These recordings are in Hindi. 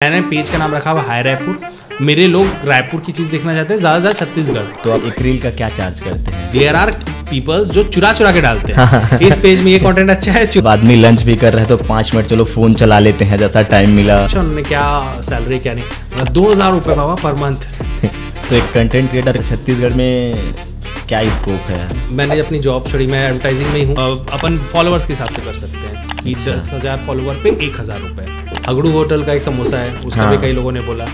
मैंने पेज का नाम रखा हुआ हाई रायपुर। मेरे लोग रायपुर की चीज देखना चाहते हैं, ज्यादा छत्तीसगढ़। तो आप एक रील का क्या चार्ज करते हैं? देयर आर पीपल्स जो चुरा चुरा के डालते हैं इस पेज में ये कंटेंट अच्छा है। आदमी लंच भी कर रहे हैं तो 5 मिनट चलो फोन चला लेते हैं जैसा टाइम मिला। उन्होंने क्या सैलरी क्या नहीं, 2000 रुपये बाबा पर मंथ। तो एक कंटेंट क्रिएटर छत्तीसगढ़ में क्या स्कोप है? मैंने अपनी जॉब छोड़ी, मैं एडवर्टाइजिंग में ही हूँ। अपन फॉलोअर्स के हिसाब से कर सकते हैं कि 10,000 फॉलोवर पे 1,000 रुपये। अगड़ू होटल का एक समोसा है, उसका भी कई लोगों ने बोला।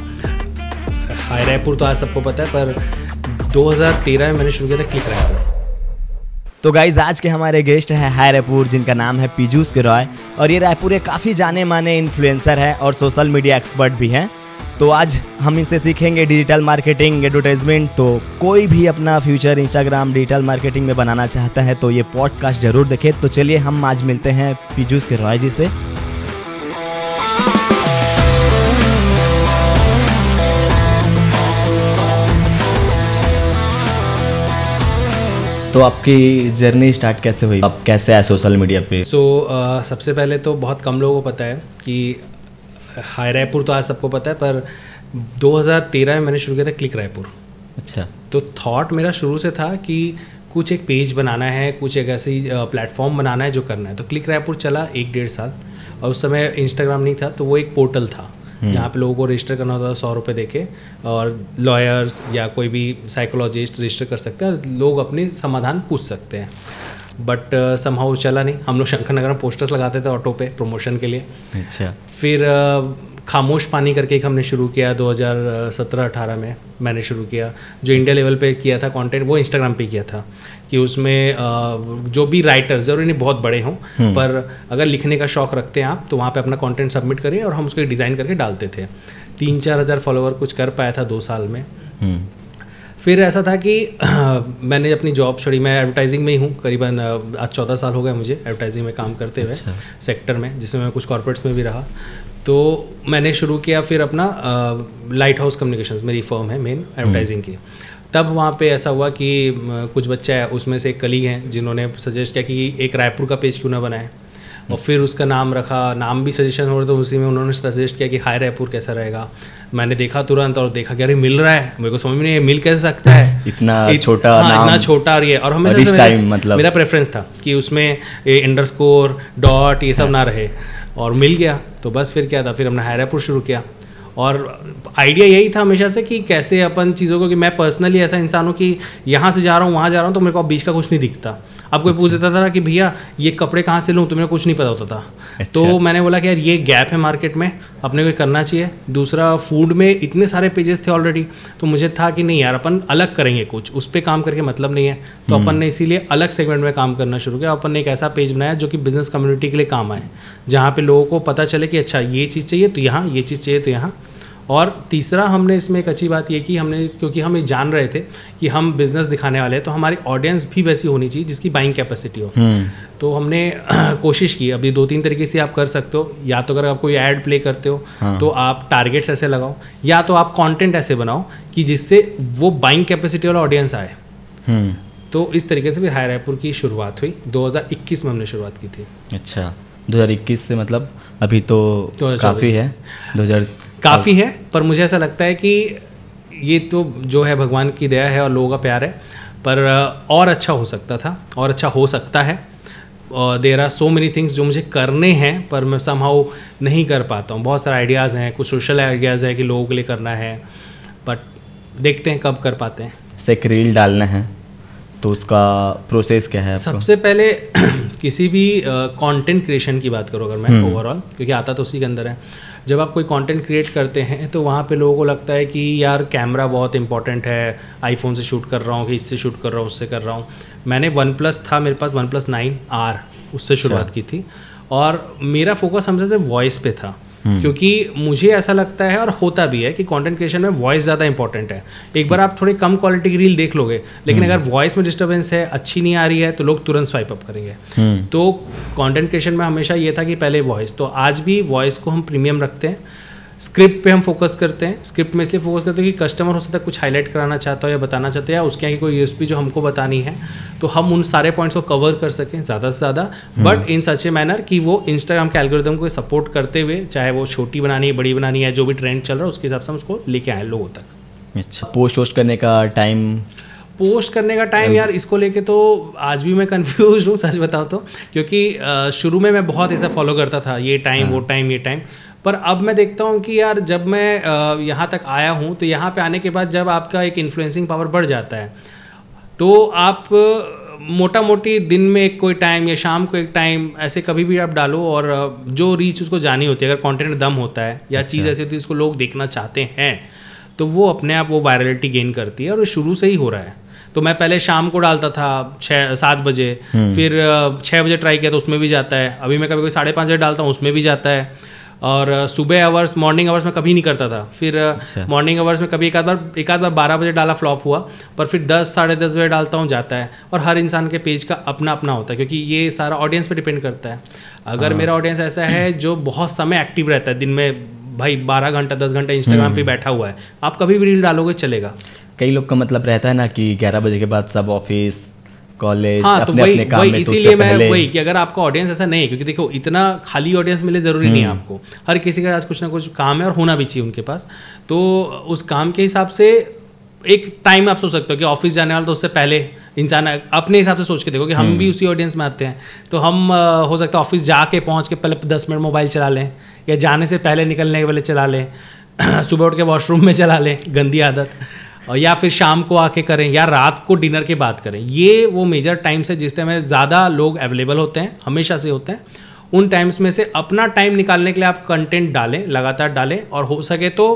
हाई रायपुर तो आज सबको पता है, पर 2013 में मैंने शुरू किया था क्लिक रायपुर। तो गाइज आज के हमारे गेस्ट हैं हाई रायपुर, जिनका नाम है पीयूष रॉय, और ये रायपुर के काफ़ी जाने माने इन्फ्लुएंसर हैं और सोशल मीडिया एक्सपर्ट भी हैं। तो आज हम इनसे सीखेंगे डिजिटल मार्केटिंग, एडवर्टाइजमेंट। तो कोई भी अपना फ्यूचर इंस्टाग्राम डिजिटल मार्केटिंग में बनाना चाहता है तो ये पॉडकास्ट जरूर देखें। तो चलिए हम आज मिलते हैं पीयूष रॉय जी से। तो आपकी जर्नी स्टार्ट कैसे हुई? आप कैसे आए सोशल मीडिया पे? सबसे पहले तो बहुत कम लोगों को पता है कि हाई रायपुर तो आज सबको पता है, पर 2013 में मैंने शुरू किया था क्लिक रायपुर। अच्छा। तो थॉट मेरा शुरू से था कि कुछ एक पेज बनाना है, कुछ एक ऐसी प्लेटफॉर्म बनाना है जो करना है। तो क्लिक रायपुर चला 1-1.5 साल, और उस समय इंस्टाग्राम नहीं था, तो वो एक पोर्टल था जहाँ पे लोगों को रजिस्टर करना होता था 100 रुपये देके, और लॉयर्स या कोई भी साइकोलॉजिस्ट रजिस्टर कर सकते हैं, लोग अपने समाधान पूछ सकते हैं। बट समहाउ चला नहीं। हम लोग शंकर नगर में पोस्टर्स लगाते थे ऑटो पे प्रमोशन के लिए। अच्छा। फिर खामोश पानी करके एक हमने शुरू किया 2017-18 में मैंने शुरू किया, जो इंडिया लेवल पे किया था कंटेंट, वो इंस्टाग्राम पे किया था। कि उसमें जो भी राइटर्स, ज़रूरी नहीं बहुत बड़े हों, पर अगर लिखने का शौक़ रखते हैं आप, तो वहाँ पे अपना कंटेंट सबमिट करिए और हम उसको डिज़ाइन करके डालते थे। 3-4 हज़ार फॉलोवर कुछ कर पाया था 2 साल में। फिर ऐसा था कि मैंने अपनी जॉब छोड़ी, मैं एडवर्टाइजिंग में ही हूँ करीबन आज 14 साल हो गए मुझे एडवर्टाइजिंग में काम करते हुए। अच्छा। सेक्टर में, जिसमें मैं कुछ कॉर्पोरेट्स में भी रहा। तो मैंने शुरू किया फिर अपना लाइट हाउस कम्युनिकेशंस, मेरी फर्म है मेन एडवर्टाइजिंग की। तब वहाँ पे ऐसा हुआ कि कुछ बच्चा है, उसमें से एक कलीग हैं जिन्होंने सजेस्ट किया कि एक रायपुर का पेज क्यों ना बनाए, और फिर उसका नाम रखा। नाम भी सजेशन हो रहा था, उसी में उन्होंने सजेस्ट किया कि हाई रायपुर कैसा रहेगा। मैंने देखा तुरंत और देखा कि अरे मिल रहा है, मेरे को समझ में नहीं मिल कैसे सकता है इतना छोटा नाम, इतना छोटा। और हमेशा मतलब मेरा प्रेफरेंस था कि उसमें अंडरस्कोर डॉट ये सब ना रहे, और मिल गया। तो बस फिर क्या था, फिर हमने हाई रायपुर शुरू किया। और आइडिया यही था हमेशा से कि कैसे अपन चीज़ों को, कि मैं पर्सनली ऐसा इंसान हूँ कि यहाँ से जा रहा हूँ वहाँ जा रहा हूँ, तो मेरे को बीच का कुछ नहीं दिखता। अब कोई पूछ देता था ना कि भैया ये कपड़े कहाँ से लूँ, तो मेरे को कुछ नहीं पता होता था। अच्छा। तो मैंने बोला कि यार ये गैप है मार्केट में, अपने को करना चाहिए। दूसरा, फूड में इतने सारे पेजेस थे ऑलरेडी, तो मुझे था कि नहीं यार अपन अलग करेंगे कुछ, उस पर काम करके मतलब नहीं है। तो अपन ने इसीलिए अलग सेगमेंट में काम करना शुरू किया। अपन ने एक ऐसा पेज बनाया जो कि बिजनेस कम्युनिटी के लिए काम आए, जहाँ पे लोगों को पता चले कि अच्छा ये चीज़ चाहिए तो यहाँ, ये चीज़ चाहिए तो यहाँ। और तीसरा, हमने इसमें एक अच्छी बात ये की, हमने, क्योंकि हम ये जान रहे थे कि हम बिज़नेस दिखाने वाले हैं, तो हमारी ऑडियंस भी वैसी होनी चाहिए जिसकी बाइंग कैपेसिटी हो। तो हमने कोशिश की। अभी 2-3 तरीके से आप कर सकते हो। या तो अगर आप कोई ऐड प्ले करते हो तो आप टारगेट्स ऐसे लगाओ, या तो आप कंटेंट ऐसे बनाओ कि जिससे वो बाइंग कैपेसिटी वाला ऑडियंस आए। तो इस तरीके से फिर हाई रायपुर की शुरुआत हुई। 2021 में हमने शुरुआत की थी। अच्छा। 2021 से मतलब अभी तो काफ़ी है। 2000 काफ़ी है, पर मुझे ऐसा लगता है कि ये तो जो है भगवान की दया है और लोगों का प्यार है, पर और अच्छा हो सकता था और अच्छा हो सकता है। और there are so many things जो मुझे करने हैं, पर मैं समहाउ नहीं कर पाता हूँ। बहुत सारे आइडियाज़ हैं, कुछ सोशल आइडियाज़ है कि लोगों के लिए करना है, बट देखते हैं कब कर पाते हैं। एक रील डालना है तो उसका प्रोसेस क्या है? सबसे पहले किसी भी कंटेंट क्रिएशन की बात करो अगर मैं ओवरऑल, क्योंकि आता तो उसी के अंदर है। जब आप कोई कंटेंट क्रिएट करते हैं तो वहाँ पे लोगों को लगता है कि यार कैमरा बहुत इंपॉर्टेंट है, आईफोन से शूट कर रहा हूँ कि इससे शूट कर रहा हूँ, उससे कर रहा हूँ। मैंने OnePlus था मेरे पास, OnePlus 9R, उससे शुरुआत की थी। और मेरा फोकस हमेशा से वॉइस पे था, क्योंकि मुझे ऐसा लगता है और होता भी है कि कंटेंट क्रिएशन में वॉइस ज़्यादा इंपॉर्टेंट है। एक बार आप थोड़ी कम क्वालिटी की रील देख लोगे, लेकिन अगर वॉइस में डिस्टर्बेंस है, अच्छी नहीं आ रही है, तो लोग तुरंत स्वाइप अप करेंगे। तो कंटेंट क्रिएशन में हमेशा ये था कि पहले वॉइस। तो आज भी वॉइस को हम प्रीमियम रखते हैं। स्क्रिप्ट पे हम फोकस करते हैं। स्क्रिप्ट में इसलिए फोकस करते हैं कि कस्टमर हो सकता है कुछ हाईलाइट कराना चाहता हो या बताना चाहता है, या उसके आगे कोई यूएसपी जो हमको बतानी है, तो हम उन सारे पॉइंट्स को कवर कर सकें ज़्यादा से ज़्यादा, but in such a manner कि वो इंस्टाग्राम के एल्गोरिदम को सपोर्ट करते हुए, चाहे वो छोटी बनानी है, बड़ी बनानी है, जो भी ट्रेंड चल रहा है उसके हिसाब से हम उसको लेके आए लोगों तक। अच्छा, पोस्ट करने का टाइम? पोस्ट करने का टाइम यार, इसको लेके तो आज भी मैं कंफ्यूज हूँ सच बताऊँ तो, क्योंकि शुरू में मैं बहुत ऐसा फॉलो करता था, ये टाइम वो टाइम ये टाइम, पर अब मैं देखता हूँ कि यार जब मैं यहाँ तक आया हूँ, तो यहाँ पे आने के बाद जब आपका एक इन्फ्लुएंसिंग पावर बढ़ जाता है, तो आप मोटा मोटी दिन में एक कोई टाइम या शाम को एक टाइम ऐसे कभी भी आप डालो, और जो रीच उसको जानी होती है, अगर कंटेंट में दम होता है या चीज़ ऐसी होती है जिसको लोग देखना चाहते हैं, तो वो अपने आप वो वायरलिटी गेन करती है, और ये शुरू से ही हो रहा है। तो मैं पहले शाम को डालता था 6-7 बजे, फिर 6 बजे ट्राई किया तो उसमें भी जाता है, अभी मैं कभी कोई 5:30 बजे डालता हूँ उसमें भी जाता है, और सुबह आवर्स मॉर्निंग आवर्स में कभी नहीं करता था, फिर मॉर्निंग आवर्स में कभी एक आध बार 12 बजे डाला फ्लॉप हुआ, पर फिर 10-10:30 बजे डालता हूँ जाता है। और हर इंसान के पेज का अपना अपना होता है, क्योंकि ये सारा ऑडियंस पे डिपेंड करता है। अगर मेरा ऑडियंस ऐसा है जो बहुत समय एक्टिव रहता है, दिन में भाई 12 घंटा 10 घंटा इंस्टाग्राम पे बैठा हुआ है, आप कभी भी रील डालोगे चलेगा। कई लोग का मतलब रहता है ना कि 11 बजे के बाद सब ऑफिस कॉलेज, हाँ, तो वही इसीलिए मैं वही कि अगर आपका ऑडियंस ऐसा नहीं है, क्योंकि देखो इतना खाली ऑडियंस मिले ज़रूरी नहीं है आपको, हर किसी का आज कुछ ना कुछ काम है और होना भी चाहिए उनके पास, तो उस काम के हिसाब से एक टाइम आप सोच सकते हो कि ऑफिस जाने वाला, तो उससे पहले इंसान अपने हिसाब से सोच के देखो कि हम भी उसी ऑडियंस में आते हैं, तो हम हो सकता है ऑफिस जाके पहुँच के पहले 10 मिनट मोबाइल चला लें, या जाने से पहले निकलने के पहले चला लें, सुबह उठ के वॉशरूम में चला लें, गंदी आदत, और या फिर शाम को आके करें, या रात को डिनर के बाद करें। ये वो मेजर टाइम्स है जिस टाइम में ज़्यादा लोग अवेलेबल होते हैं, हमेशा से होते हैं। उन टाइम्स में से अपना टाइम निकालने के लिए आप कंटेंट डालें, लगातार डालें, और हो सके तो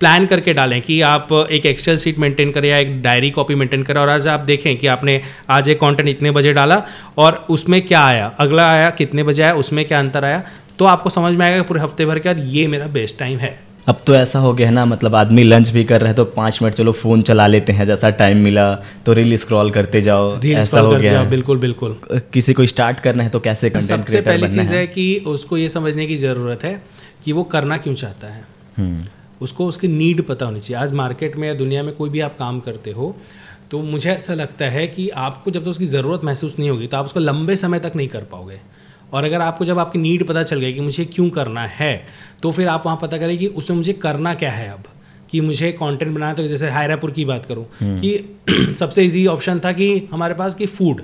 प्लान करके डालें कि आप एक एक्सेल शीट मेंटेन करें या एक डायरी कॉपी मेंटेन करें, और आज आप देखें कि आपने आज एक कंटेंट इतने बजे डाला और उसमें क्या आया, अगला आया कितने बजे आया, उसमें क्या अंतर आया, तो आपको समझ में आएगा कि पूरे हफ्ते भर के बाद ये मेरा बेस्ट टाइम है। अब तो ऐसा हो गया है ना, मतलब आदमी लंच भी कर रहे हैं तो 5 मिनट चलो फ़ोन चला लेते हैं, जैसा टाइम मिला तो रील स्क्रॉल करते जाओ, ऐसा हो गया है। बिल्कुल बिल्कुल। किसी को स्टार्ट करना है तो कैसे कंटेंट क्रिएटर बनना है? सबसे पहली चीज़ है कि उसको ये समझने की ज़रूरत है कि वो करना क्यों चाहता है, उसको उसकी नीड पता होनी चाहिए। आज मार्केट में या दुनिया में कोई भी आप काम करते हो, तो मुझे ऐसा लगता है कि आपको जब तक उसकी ज़रूरत महसूस नहीं होगी तो आप उसको लंबे समय तक नहीं कर पाओगे। और अगर आपको जब आपकी नीड पता चल गई कि मुझे क्यों करना है, तो फिर आप वहाँ पता करें कि उसमें मुझे करना क्या है। अब कि मुझे कंटेंट बनाना, तो जैसे हायरापुर की बात करूँ कि सबसे इजी ऑप्शन था कि हमारे पास कि फूड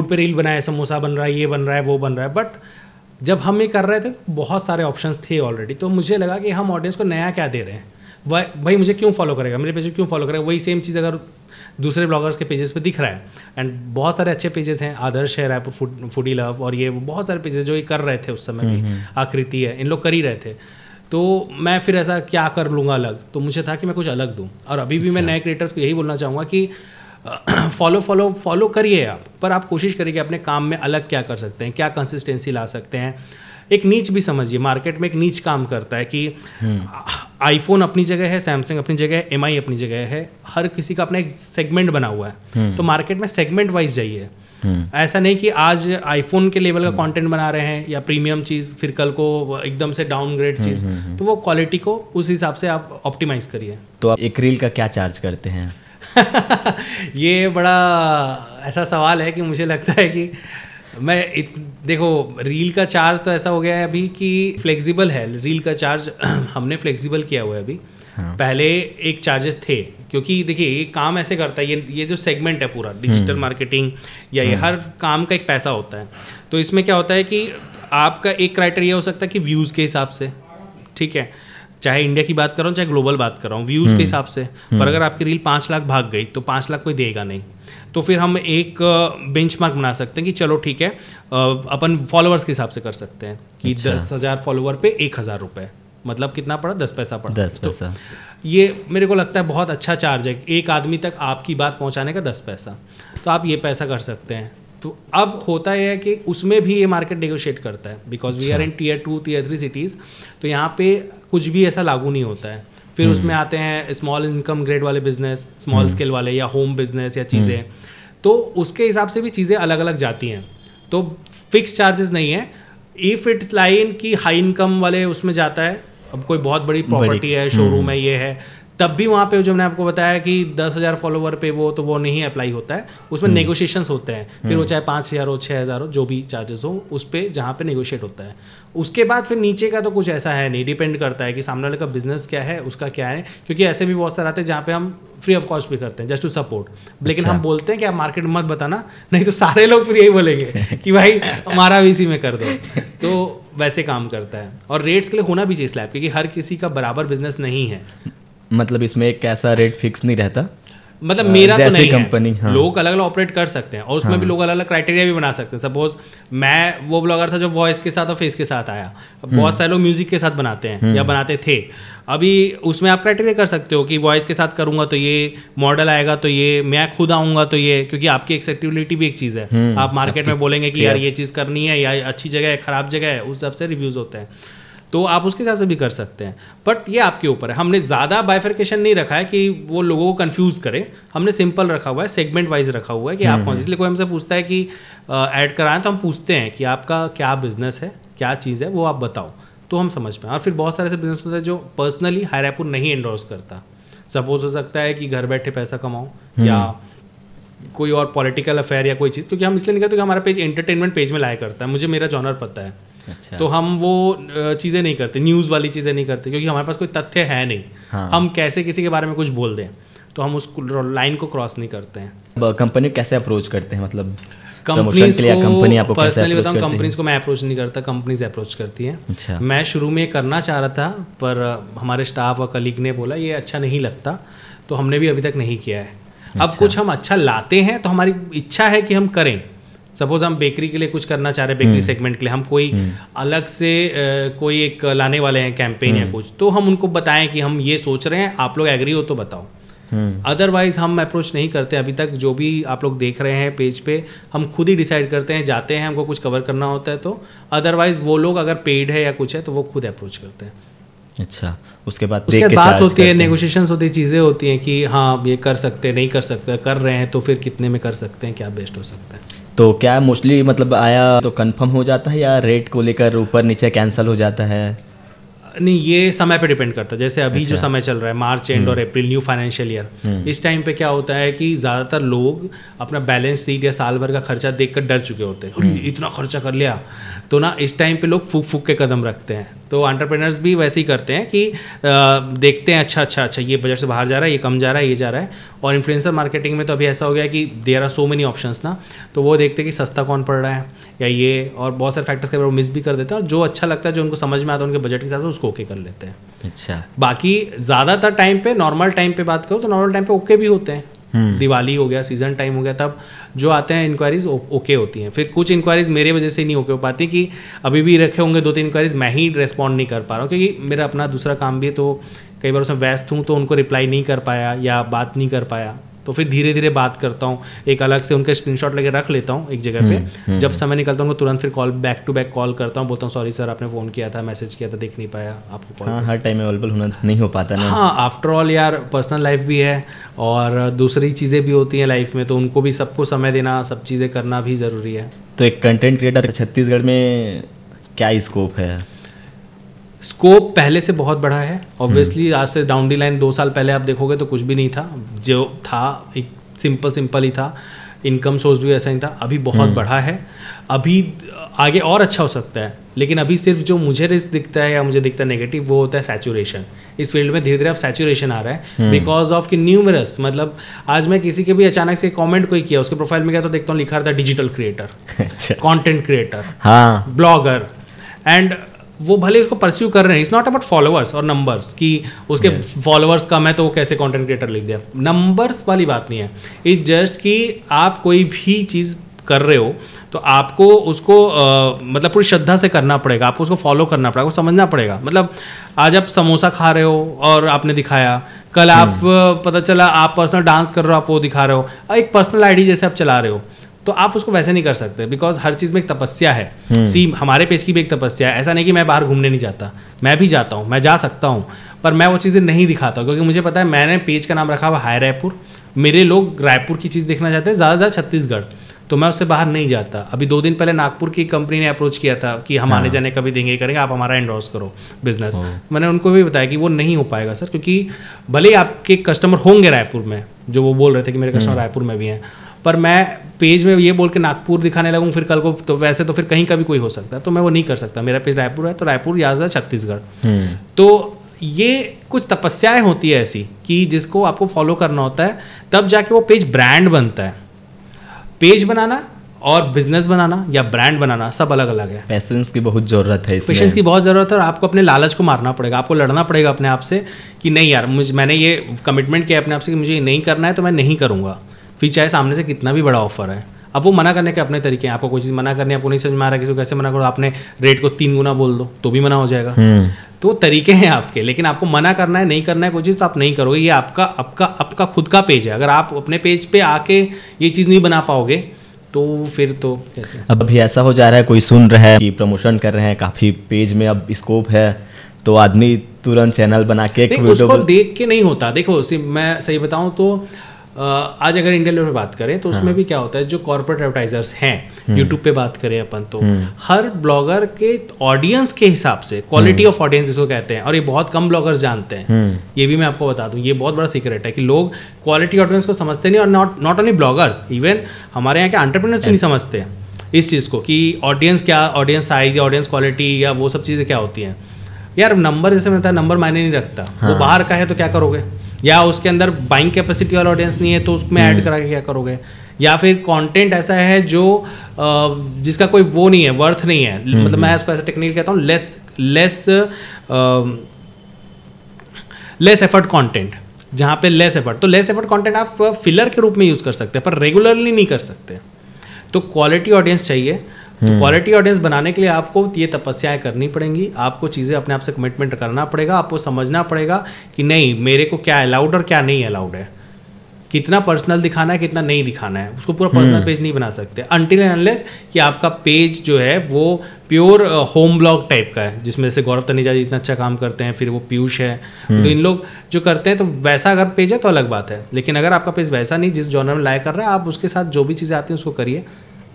पे रील बनाए, समोसा बन रहा है, ये बन रहा है, वो बन रहा है, बट जब हम ये कर रहे थे तो बहुत सारे ऑप्शंस थे ऑलरेडी। तो मुझे लगा कि हम ऑडियंस को नया क्या दे रहे हैं, भाई मुझे क्यों फॉलो करेगा, मेरे पेज क्यों फॉलो करेगा। वही सेम चीज़ अगर दूसरे ब्लॉगर्स के पेजेस पे दिख रहा है, एंड बहुत सारे अच्छे पेजेस हैं, आदर्श है, रायपुर फूडी लव, और ये बहुत सारे पेजेस जो ये कर रहे थे उस समय भी, आकृति है, इन लोग कर ही रहे थे। तो मैं फिर ऐसा क्या कर लूँगा अलग, तो मुझे था कि मैं कुछ अलग दूँ। और अभी भी मैं नए क्रिएटर्स को यही बोलना चाहूँगा कि फॉलो करिए आप, पर आप कोशिश करिए कि अपने काम में अलग क्या कर सकते हैं, क्या कंसिस्टेंसी ला सकते हैं। एक नीच भी समझिए, मार्केट में एक नीच काम करता है कि आईफोन अपनी जगह है, सैमसंग अपनी जगह है, एमआई अपनी जगह है, हर किसी का अपना एक सेगमेंट बना हुआ है। तो मार्केट में सेगमेंट वाइज जाइए। ऐसा नहीं कि आज आईफोन के लेवल का कंटेंट बना रहे हैं या प्रीमियम चीज़, फिर कल को एकदम से डाउनग्रेड चीज़, तो वो क्वालिटी को उस हिसाब से आप ऑप्टिमाइज करिए। तो आप एक रील का क्या चार्ज करते हैं? ये बड़ा ऐसा सवाल है कि मुझे लगता है कि देखो रील का चार्ज तो ऐसा हो गया है अभी कि फ्लेक्सिबल है रील का चार्ज। हमने फ्लेक्सिबल किया हुआ है अभी। पहले एक चार्जेस थे, क्योंकि देखिए ये काम ऐसे करता है, ये जो सेगमेंट है पूरा डिजिटल मार्केटिंग या ये हर काम का एक पैसा होता है। तो इसमें क्या होता है कि आपका एक क्राइटेरिया हो सकता है कि व्यूज़ के हिसाब से, ठीक है, चाहे इंडिया की बात कर रहा हूँ चाहे ग्लोबल बात कर रहा हूँ, व्यूज़ के हिसाब से। पर अगर आपकी रील 5 लाख भाग गई तो 5 लाख कोई देगा नहीं। तो फिर हम एक बेंचमार्क बना सकते हैं कि चलो ठीक है, अपन फॉलोअर्स के हिसाब से कर सकते हैं कि 10,000 फॉलोअर पे 1,000 रुपये, मतलब कितना पड़ा, 10 पैसा पड़ा। 10 पैसा। तो ये मेरे को लगता है बहुत अच्छा चार्ज है, एक आदमी तक आपकी बात पहुंचाने का 10 पैसा। तो आप ये पैसा कर सकते हैं। तो अब होता है कि उसमें भी ये मार्केट नेगोशिएट करता है, because we are in Tier 2 Tier 3 cities. तो यहाँ पे कुछ भी ऐसा लागू नहीं होता है। फिर उसमें आते हैं स्मॉल इनकम ग्रेड वाले बिजनेस, स्मॉल स्केल वाले, या होम बिजनेस या चीज़ें, तो उसके हिसाब से भी चीज़ें अलग अलग जाती हैं। तो फिक्स चार्जेस नहीं है। इफ़ इट्स लाइन की हाई इनकम वाले उसमें जाता है अब कोई बहुत बड़ी प्रॉपर्टी है, शोरूम है, ये है, तब भी वहाँ पे जो मैंने आपको बताया कि 10,000 फॉलोवर पे वो नहीं अप्लाई होता है, उसमें नेगोशिएशंस होते हैं, फिर वो चाहे 5,000 हो, 6,000 हो, जो भी चार्जेस हो उस पर जहाँ पे नेगोशिएट होता है। उसके बाद फिर नीचे का तो कुछ ऐसा है नहीं, डिपेंड करता है कि सामने वाले का बिजनेस क्या है, उसका क्या है, क्योंकि ऐसे भी बहुत सारे आते हैं जहाँ पे हम फ्री ऑफ कॉस्ट भी करते हैं जस्ट टू सपोर्ट, लेकिन हम बोलते हैं कि आप मार्केट में मत बताना, नहीं तो सारे लोग फिर यही बोलेंगे कि भाई हमारा भी इसी में कर दो, तो वैसे काम करता है। और रेट्स के लिए होना भी चाहिए स्लैब, क्योंकि हर किसी का बराबर बिजनेस नहीं है। मतलब इसमें एक ऐसा रेट फिक्स नहीं रहता, मतलब मेरा तो नहीं कंपनी, है, लोग अलग अलग ऑपरेट कर सकते हैं, और उसमें भी लोग अलग अलग क्राइटेरिया भी बना सकते हैं। सपोज मैं वो ब्लॉगर था जो वॉइस के साथ और फेस के साथ आया, बहुत सारे लोग म्यूजिक के साथ बनाते हैं या बनाते थे, अभी उसमें आप क्राइटेरिया कर सकते हो कि वॉइस के साथ करूंगा तो ये, मॉडल आएगा तो ये, मैं खुद आऊंगा तो ये, क्योंकि आपकी एक्सेप्टेबिलिटी भी एक चीज़ है। आप मार्केट में बोलेंगे कि यार ये चीज़ करनी है, या अच्छी जगह है, खराब जगह है, उस हिसाब से रिव्यूज़ होते हैं, तो आप उसके हिसाब से भी कर सकते हैं। बट ये आपके ऊपर है, हमने ज़्यादा बाइफर्केशन नहीं रखा है कि वो लोगों को कंफ्यूज करे, हमने सिंपल रखा हुआ है, सेगमेंट वाइज रखा हुआ है कि आप कौन, इसलिए कोई हमसे पूछता है कि ऐड कराएं तो हम पूछते हैं कि आपका क्या बिजनेस है, क्या चीज़ है, वो आप बताओ, तो हम समझ पाएँ। और फिर बहुत सारे ऐसे बिजनेस होते हैं जो पर्सनली हाई रैपुर नहीं एंडोर्स करता। सपोज हो सकता है कि घर बैठे पैसा कमाओ, या कोई और पॉलिटिकल अफेयर या कोई चीज़, क्योंकि हम इसलिए नहीं करते कि हमारा पेज एंटरटेनमेंट पेज में लाया करता है, मुझे मेरा जॉनर पता है। अच्छा। तो हम वो चीज़ें नहीं करते, न्यूज़ वाली चीज़ें नहीं करते, क्योंकि हमारे पास कोई तथ्य है नहीं। हाँ। हम कैसे किसी के बारे में कुछ बोल दें, तो हम उस लाइन को क्रॉस नहीं करते हैं। कंपनी कैसे अप्रोच करते हैं, मतलब कंपनीज को पर्सनली बताऊँ, कंपनीज को मैं अप्रोच नहीं करता, कंपनीज अप्रोच करती हैं। अच्छा। मैं शुरू में करना चाह रहा था, पर हमारे स्टाफ और कलीग ने बोला ये अच्छा नहीं लगता, तो हमने भी अभी तक नहीं किया है। अच्छा। अब कुछ हम अच्छा लाते हैं तो हमारी इच्छा है कि हम करें। सपोज हम बेकरी के लिए कुछ करना चाह रहे हैं, बेकरी सेगमेंट के लिए हम कोई अलग से कोई एक लाने वाले हैं कैंपेन या कुछ, तो हम उनको बताएं कि हम ये सोच रहे हैं, आप लोग एग्री हो तो बताओ। अदरवाइज हम अप्रोच नहीं करते अभी तक। जो भी आप लोग देख रहे हैं पेज पे, हम खुद ही डिसाइड करते हैं, जाते हैं, हमको कुछ कवर करना होता है तो। अदरवाइज वो लोग अगर पेड है या कुछ है तो वो खुद अप्रोच करते हैं। अच्छा, उसके बाद बात होती है, नेगोशिएशंस होती है, चीज़ें होती हैं कि हाँ ये कर सकते हैं, नहीं कर सकते, कर रहे हैं तो फिर कितने में कर सकते हैं, क्या बेस्ट हो सकता है। तो क्या मोस्टली मतलब आया तो कंफर्म हो जाता है, या रेट को लेकर ऊपर नीचे कैंसिल हो जाता है? नहीं, ये समय पे डिपेंड करता है। जैसे अभी जो समय चल रहा है, मार्च एंड और अप्रैल, न्यू फाइनेंशियल ईयर, इस टाइम पे क्या होता है कि ज़्यादातर लोग अपना बैलेंस शीट या साल भर का खर्चा देखकर डर चुके होते हैं, इतना खर्चा कर लिया, तो ना इस टाइम पे लोग फूक फूक के कदम रखते हैं। तो एंटरप्रेन्योर्स भी वैसे ही करते हैं कि देखते हैं अच्छा ये बजट से बाहर जा रहा है, ये कम जा रहा है, ये जा रहा है। और इन्फ्लुएंसर मार्केटिंग में तो अभी ऐसा हो गया कि there are so many options ना, तो वो देखते हैं कि सस्ता कौन पड़ रहा है या ये, और बहुत सारे फैक्टर्स के बारे में मिस भी कर देते हैं, और जो अच्छा लगता है, जो उनको समझ में आता है उनके बजट के हिसाब से, उसको ओके कर लेते हैं। अच्छा। बाकी ज़्यादातर टाइम पे, नॉर्मल टाइम पे बात करो तो नॉर्मल टाइम पे ओके भी होते हैं। दिवाली हो गया, सीजन टाइम हो गया, तब जो आते हैं इंक्वायरीज ओके होती हैं। फिर कुछ इंक्वायरीज मेरे वजह से नहीं ओके हो पाती, कि अभी भी रखे होंगे 2-3 इंक्वायरीज, मैं ही रेस्पॉन्ड नहीं कर पा रहा हूँ, क्योंकि मेरा अपना दूसरा काम भी है, तो कई बार उसमें व्यस्त हूँ, तो उनको रिप्लाई नहीं कर पाया या बात नहीं कर पाया, तो फिर धीरे धीरे बात करता हूँ, एक अलग से उनके स्क्रीनशॉट लेके रख लेता हूँ एक जगह पे। जब समय निकलता हूँ तुरंत फिर call back to back call करता हूँ, बोलता हूँ सॉरी सर, आपने फ़ोन किया था, मैसेज किया था, देख नहीं पाया, आपको कॉल। हाँ, हर टाइम अवेलेबल होना नहीं हो पाता ना। हाँ, आफ्टर ऑल यार पर्सनल लाइफ भी है और दूसरी चीज़ें भी होती हैं लाइफ में, तो उनको भी सबको समय देना, सब चीज़ें करना भी ज़रूरी है। तो एक कंटेंट क्रिएटर छत्तीसगढ़ में क्या स्कोप है? स्कोप पहले से बहुत बड़ा है ऑब्वियसली। आज से डाउन दी लाइन 2 साल पहले आप देखोगे तो कुछ भी नहीं था, जो था एक सिंपल ही था, इनकम सोर्स भी ऐसा ही था। अभी बहुत बढ़ा है, अभी आगे और अच्छा हो सकता है, लेकिन अभी सिर्फ जो मुझे रिस्क दिखता है या मुझे दिखता है नेगेटिव, वो होता है सैचुरेशन। इस फील्ड में धीरे धीरे अब सैचुरेशन आ रहा है बिकॉज ऑफ कि न्यूमरस, मतलब आज मैं किसी के भी अचानक से कमेंट कोई किया, उसके प्रोफाइल में गया तो देखता हूँ लिखा रहता है डिजिटल क्रिएटर, कंटेंट क्रिएटर, हाँ, ब्लॉगर, एंड वो भले उसको परस्यू कर रहे हैं। इट्स नॉट अबाउट फॉलोअर्स और नंबर्स कि उसके फॉलोअर्स कम है तो वो कैसे कंटेंट क्रिएटर लिख दिया, नंबर्स वाली बात नहीं है। इट जस्ट कि आप कोई भी चीज़ कर रहे हो तो आपको उसको मतलब पूरी श्रद्धा से करना पड़ेगा, आपको उसको फॉलो करना पड़ेगा, आपको समझना पड़ेगा। मतलब आज आप समोसा खा रहे हो और आपने दिखाया, कल आप पता चला आप पर्सनल डांस कर रहे हो, आप वो दिखा रहे हो, एक पर्सनल आईडी जैसे आप चला रहे हो, तो आप उसको वैसे नहीं कर सकते बिकॉज हर चीज़ में एक तपस्या है। सी हमारे पेज की भी एक तपस्या है। ऐसा नहीं कि मैं बाहर घूमने नहीं जाता, मैं भी जाता हूँ, मैं जा सकता हूँ, पर मैं वो चीज़ें नहीं दिखाता क्योंकि मुझे पता है मैंने पेज का नाम रखा हुआ हाई रायपुर। मेरे लोग रायपुर की चीज़ देखना चाहते हैं, ज़्यादा से ज़्यादा छत्तीसगढ़। तो मैं उससे बाहर नहीं जाता। अभी 2 दिन पहले नागपुर की कंपनी ने अप्रोच किया था कि हम आने जाने का भी देंगे, करेंगे, आप हमारा एंडोर्स करो बिजनेस। मैंने उनको भी बताया कि वो नहीं हो पाएगा सर, क्योंकि भले ही आपके कस्टमर होंगे रायपुर में, जो वो बोल रहे थे कि मेरे कस्टमर रायपुर में भी हैं, पर मैं पेज में ये बोल के नागपुर दिखाने लगूँ फिर कल को, तो वैसे तो फिर कहीं का भी कोई हो सकता है, तो मैं वो नहीं कर सकता। मेरा पेज रायपुर है तो रायपुर या छत्तीसगढ़। तो ये कुछ तपस्याएं होती है ऐसी कि जिसको आपको फॉलो करना होता है, तब जाके वो पेज ब्रांड बनता है। पेज बनाना और बिजनेस बनाना या ब्रांड बनाना सब अलग अलग है। पेशेंस की बहुत ज़रूरत है इसमें। पेशेंस की बहुत ज़रूरत है और आपको अपने लालच को मारना पड़ेगा, आपको लड़ना पड़ेगा अपने आप से कि नहीं यार मैंने ये कमिटमेंट किया अपने आप से कि मुझे ये नहीं करना है तो मैं नहीं करूँगा, फिर चाहे सामने से कितना भी बड़ा ऑफर है। अब वो मना करने के अपने तरीके हैं, आपको कोई चीज़ मना करनी है, आपको नहीं समझ में आ रहा किसी को कैसे मना करो, आपने रेट को 3 गुना बोल दो तो भी मना हो जाएगा। तो तरीके हैं आपके, लेकिन आपको मना करना है, नहीं करना है कोई चीज़ तो आप नहीं करोगे। ये आपका खुद का पेज है। अगर आप अपने पेज पे आके ये चीज़ नहीं बना पाओगे तो फिर तो कैसे। अब अभी ऐसा हो जा रहा है, कोई सुन रहा है कि प्रमोशन कर रहे हैं, काफ़ी पेज में अब स्कोप है, तो आदमी तुरंत चैनल बना के उसको देख के नहीं होता। देखो मैं सही बताऊं तो आज अगर इंडिया लेवल पे बात करें तो उसमें भी क्या होता है, जो कॉर्पोरेट एडवर्टाइजर्स हैं, यूट्यूब पे बात करें अपन तो हर ब्लॉगर के ऑडियंस के हिसाब से, क्वालिटी ऑफ ऑडियंस इसको कहते हैं, और ये बहुत कम ब्लॉगर्स जानते हैं। ये भी मैं आपको बता दूं, ये बहुत बड़ा सीक्रेट है कि लोग क्वालिटी ऑडियंस को समझते नहीं, और नॉट ओनली ब्लॉगर्स, इवन हमारे यहाँ के एंटरप्रेन्योर्स भी नहीं समझते इस चीज़ को कि ऑडियंस क्या, ऑडियंस साइज या ऑडियंस क्वालिटी या वो सब चीज़ें क्या होती हैं। यार नंबर जैसे मैं बताया, नंबर मायने नहीं रखता। वो बाहर का है तो क्या करोगे, या उसके अंदर बाइंग कैपेसिटी वाला ऑडियंस नहीं है तो उसमें ऐड करा के क्या करोगे, या फिर कंटेंट ऐसा है जो जिसका कोई वो नहीं है, वर्थ नहीं है। मतलब मैं इसको ऐसा टेक्निक कहता हूँ, लेस एफर्ट कंटेंट, जहाँ पे लेस एफर्ट, तो लेस एफर्ट कंटेंट आप फिलर के रूप में यूज़ कर सकते हैं पर रेगुलरली नहीं कर सकते। तो क्वालिटी ऑडियंस चाहिए। तो क्वालिटी ऑडियंस बनाने के लिए आपको ये तपस्याएं करनी पड़ेंगी, आपको चीज़ें अपने आप से कमिटमेंट करना पड़ेगा, आपको समझना पड़ेगा कि नहीं मेरे को क्या अलाउड और क्या नहीं अलाउड है, कितना पर्सनल दिखाना है कितना नहीं दिखाना है। उसको पूरा पर्सनल पेज नहीं बना सकते अनटिल एंड अनलेस कि आपका पेज जो है वो प्योर होम ब्लॉग टाइप का है, जिसमें से गौरव तनेजा जी इतना अच्छा काम करते हैं, फिर वो पीयूष है, तो इन लोग जो करते हैं, तो वैसा अगर पेज है तो अलग बात है। लेकिन अगर आपका पेज वैसा नहीं, जिस जॉनर में लाइक कर रहा है, आप उसके साथ जो भी चीज़ें आती हैं उसको करिए,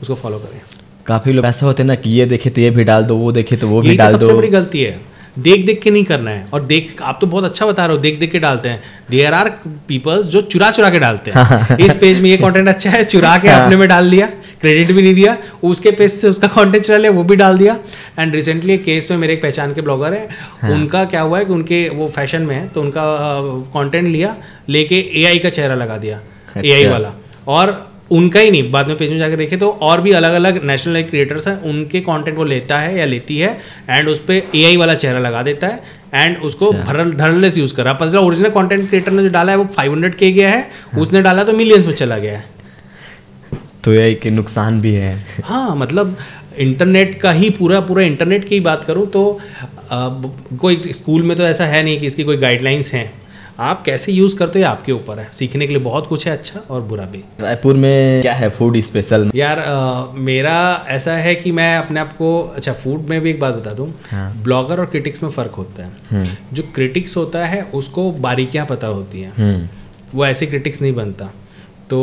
उसको फॉलो करिए। काफ़ी लोग ऐसे होते हैं ना कि ये देखे तो ये भी डाल दो, वो देखे तो वो भी डाल दो। सबसे बड़ी गलती है, देख देख के नहीं करना है। और देख, आप तो बहुत अच्छा बता रहे हो, देख देख के डालते हैं। देयर आर पीपल्स जो चुरा चुरा के डालते हैं। इस पेज में ये कंटेंट अच्छा है, चुरा के अपने में डाल दिया, क्रेडिट भी नहीं दिया, उसके पेज से उसका कंटेंट चला लिया, वो भी डाल दिया। एंड रिसेंटली एक केस में मेरे एक पहचान के ब्लॉगर है, उनका क्या हुआ है कि उनके वो फैशन में है, तो उनका कंटेंट लिया, लेके एआई का चेहरा लगा दिया, एआई वाला, और उनका ही नहीं, बाद में पेज में जाकर देखे तो और भी अलग अलग नेशनल क्रिएटर्स हैं, उनके कंटेंट वो लेता है या लेती है एंड उस पर एआई वाला चेहरा लगा देता है एंड उसको धड़ल्ले से यूज़ कर रहा है। पता चला ओरिजिनल कंटेंट क्रिएटर ने जो डाला है वो 500K गया है, उसने डाला तो मिलियंस में चला गया है। तो एआई के नुकसान भी है। हाँ, मतलब इंटरनेट का ही पूरा इंटरनेट की बात करूँ तो कोई स्कूल में तो ऐसा है नहीं कि इसकी कोई गाइडलाइंस हैं, आप कैसे यूज़ करते हो आपके ऊपर है। सीखने के लिए बहुत कुछ है, अच्छा और बुरा भी। रायपुर में क्या है फूड स्पेशल? यार मेरा ऐसा है कि मैं अपने आप को, अच्छा फूड में भी एक बात बता दूं, ब्लॉगर और क्रिटिक्स में फ़र्क होता है। जो क्रिटिक्स होता है उसको बारीकियां पता होती हैं, वो ऐसे क्रिटिक्स नहीं बनता। तो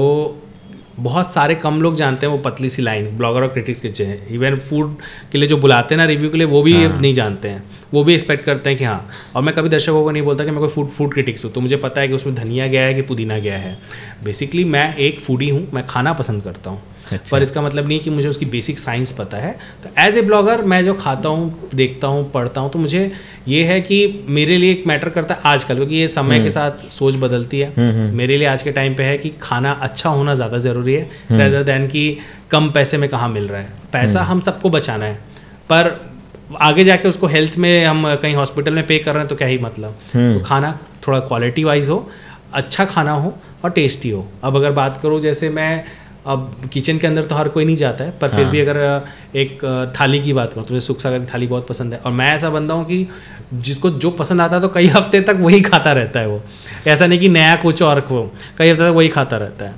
बहुत सारे कम लोग जानते हैं वो पतली सी लाइन ब्लॉगर और क्रिटिक्स के चाहिए। इवन फूड के लिए जो बुलाते हैं ना रिव्यू के लिए, वो भी नहीं जानते हैं, वो भी एक्सपेक्ट करते हैं कि हाँ। और मैं कभी दर्शकों को नहीं बोलता कि मैं कोई फूड क्रिटिक्स हूँ, तो मुझे पता है कि उसमें धनिया गया है कि पुदीना गया है। बेसिकली मैं एक फूडी हूँ, मैं खाना पसंद करता हूँ। अच्छा। पर इसका मतलब नहीं कि मुझे उसकी बेसिक साइंस पता है। तो एज ए ब्लॉगर मैं जो खाता हूँ, देखता हूँ, पढ़ता हूँ, तो मुझे ये है कि मेरे लिए एक मैटर करता है आजकल, क्योंकि ये समय के साथ सोच बदलती है। मेरे लिए आज के टाइम पे है कि खाना अच्छा होना ज़्यादा ज़रूरी है रेदर देन कि कम पैसे में कहाँ मिल रहा है। पैसा हम सबको बचाना है, पर आगे जाके उसको हेल्थ में हम कहीं हॉस्पिटल में पे कर रहे हैं तो क्या ही मतलब। तो खाना थोड़ा क्वालिटी वाइज हो, अच्छा खाना हो और टेस्टी हो। अब अगर बात करूँ, जैसे मैं अब किचन के अंदर तो हर कोई नहीं जाता है, पर फिर भी अगर एक थाली की बात करूँ तो मुझे सुख सागर की थाली बहुत पसंद है। और मैं ऐसा बंदा हूँ कि जिसको जो पसंद आता है तो कई हफ्ते तक वही खाता रहता है। वो ऐसा नहीं कि नया कुछ और को, कई हफ्ते तक वही खाता रहता है।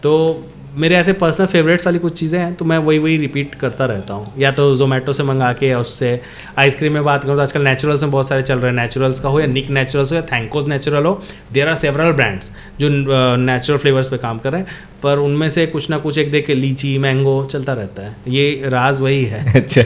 तो मेरे ऐसे पर्सनल फेवरेट्स वाली कुछ चीज़ें हैं तो मैं वही रिपीट करता रहता हूँ, या तो जोमेटो से मंगा के या उससे। आइसक्रीम में बात करूँ तो आजकल नेचुरल्स में बहुत सारे चल रहे हैं, नेचुरल्स का हो या निक नेचुरल्स हो या थैंकोस नेचुरल हो, देयर आर सेवरल ब्रांड्स जो नेचुरल फ्लेवर्स पे काम कर रहे हैं, पर उनमें से कुछ ना कुछ एक देख के लीची मैंगो चलता रहता है, ये राज वही है। अच्छा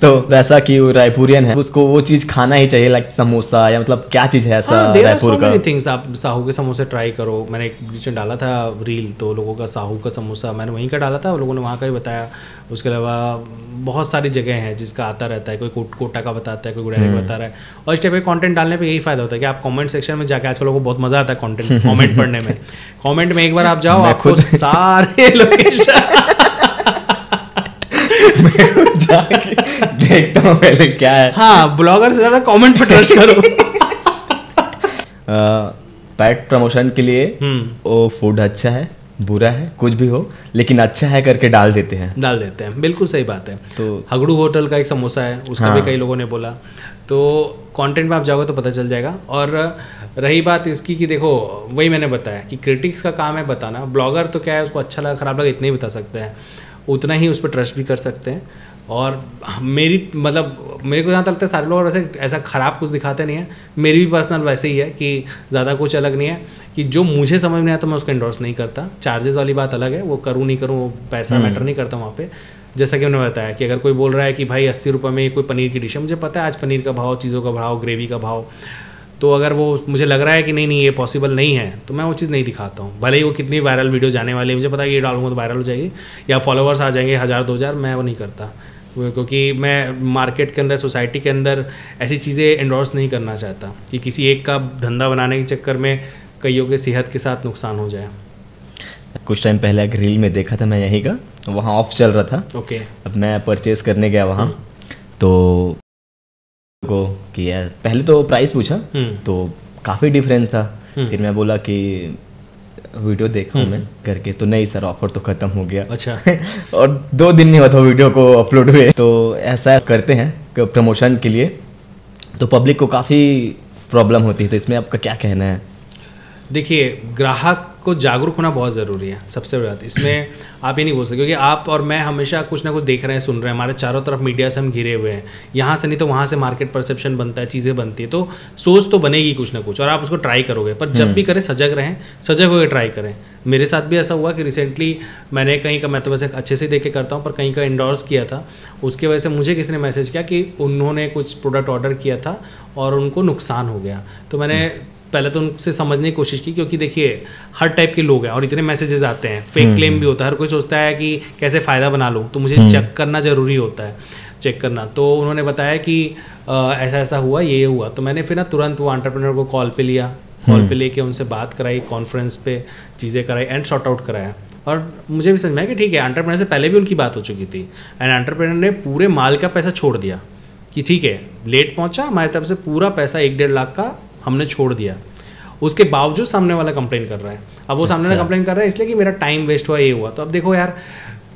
तो वैसा कि रायपुरियन है उसको वो चीज़ खाना ही चाहिए, लाइक समोसा या मतलब क्या चीज़ है ऐसा रायपुर का? थिंग्स, आप साहू के समोसे ट्राई करो। मैंने एक बीच में डाला था रील, तो लोगों का साहू का समोसा मैंने वहीं का डाला था, लोगों ने वहाँ का ही बताया। उसके अलावा बहुत सारी जगह हैं जिसका आता रहता है, कोई कोटा का बताता है, कोई गुड़ारे का बता रहा है। और इस टाइप के कंटेंट डालने पे यही फायदा होता है कि आप कमेंट सेक्शन में जाके, आजकल लोगों को बहुत मजा आता है कंटेंट कमेंट पढ़ने में। कमेंट में एक बार आप जाओ, आपको सारे लोकेशन जाके देखता हूँ पहले क्या है। हाँ, ब्लॉगर से ज़्यादा कमेंट पे ट्रस्ट करो। पैट प्रमोशन के लिए वो फूड अच्छा है बुरा है कुछ भी हो, लेकिन अच्छा है करके डाल देते हैं। बिल्कुल सही बात है। तो हगड़ू होटल का एक समोसा है, उसका भी कई लोगों ने बोला, तो कंटेंट में आप जाओगे तो पता चल जाएगा। और रही बात इसकी कि देखो, वही मैंने बताया कि क्रिटिक्स का काम है बताना, ब्लॉगर तो क्या है, उसको अच्छा लगा खराब लगा इतना ही बता सकते हैं, उतना ही उस पर ट्रस्ट भी कर सकते हैं। और मेरे को जहाँ तक लगता है सारे लोग वैसे ऐसा ख़राब कुछ दिखाते नहीं है, मेरी भी पर्सनल वैसे ही है कि ज़्यादा कुछ अलग नहीं है, कि जो मुझे समझ में आता मैं उसको एंडोर्स नहीं करता। चार्जेस वाली बात अलग है, वो करूँ नहीं करूँ वो पैसा मैटर नहीं करता वहाँ पे। जैसा कि मैंने बताया कि अगर कोई बोल रहा है कि भाई 80 रुपये में कोई पनीर की डिश है, मुझे पता है आज पनीर का भाव, चीज़ों का भाव, ग्रेवी का भाव, तो अगर वो मुझे लग रहा है कि नहीं ये पॉसिबल नहीं है तो मैं वो चीज़ नहीं दिखाता हूँ। भले ही वो कितनी वायरल वीडियो जाने वाली है, मुझे पता है कि ये डालूंगा तो वायरल हो जाएगी या फॉलोअर्स आ जाएंगे 1000-2000, मैं वो नहीं करता, क्योंकि मैं मार्केट के अंदर, सोसाइटी के अंदर ऐसी चीज़ें एंडोर्स नहीं करना चाहता कि किसी एक का धंधा बनाने के चक्कर में कईयों के सेहत के साथ नुकसान हो जाए। कुछ टाइम पहले एक रील में देखा था मैं यहीं का, वहाँ ऑफ चल रहा था। ओके। अब मैं परचेस करने गया वहाँ, तो को किया, पहले तो प्राइस पूछा तो काफ़ी डिफरेंस था। फिर मैं बोला कि वीडियो देखा हूँ मैं करके, तो नहीं सर ऑफर तो ख़त्म हो गया। अच्छा। और 2 दिन नहीं हुआ था वीडियो को अपलोड हुए। तो ऐसा करते हैं प्रमोशन के लिए, तो पब्लिक को काफ़ी प्रॉब्लम होती है, तो इसमें आपका क्या कहना है? देखिए, ग्राहक को जागरूक होना बहुत ज़रूरी है, सबसे बड़ी बात इसमें आप ये नहीं बोल सकते, क्योंकि आप और मैं हमेशा कुछ ना कुछ देख रहे हैं, सुन रहे हैं, हमारे चारों तरफ मीडिया से हम घिरे हुए हैं, यहाँ से नहीं तो वहाँ से मार्केट परसेप्शन बनता है, चीज़ें बनती है, तो सोच तो बनेगी कुछ ना कुछ और आप उसको ट्राई करोगे। पर जब भी करें सजग रहें, सजग होकर ट्राई करें। मेरे साथ भी ऐसा हुआ कि रिसेंटली मैंने कहीं का, मैं तो वैसे अच्छे से देख के करता हूँ, पर कहीं का इंडोर्स किया था, उसके वजह से मुझे किसी ने मैसेज किया कि उन्होंने कुछ प्रोडक्ट ऑर्डर किया था और उनको नुकसान हो गया। तो मैंने पहले तो उनसे समझने की कोशिश की, क्योंकि देखिए हर टाइप के लोग हैं और इतने मैसेजेस आते हैं, फेक क्लेम भी होता है, हर कोई सोचता है कि कैसे फ़ायदा बना लूँ, तो मुझे चेक करना ज़रूरी होता है, चेक करना। तो उन्होंने बताया कि ऐसा ऐसा हुआ, ये हुआ, तो मैंने फिर ना तुरंत वो एंटरप्रेन्योर को कॉल पे लिया, कॉल पे लेके उनसे बात कराई, कॉन्फ्रेंस पे चीज़ें कराई एंड शॉर्ट आउट कराया। और मुझे भी समझ में आया कि ठीक है, एंटरप्रेन्योर से पहले भी उनकी बात हो चुकी थी एंड एंटरप्रेन्योर ने पूरे माल का पैसा छोड़ दिया कि ठीक है लेट पहुँचा, हमारी तरफ से पूरा पैसा 1-1.5 लाख का हमने छोड़ दिया। उसके बावजूद सामने वाला कंप्लेन कर रहा है। अब वो सामने वाला कंप्लेन कर रहा है इसलिए कि मेरा टाइम वेस्ट हुआ, ये हुआ। तो अब देखो यार,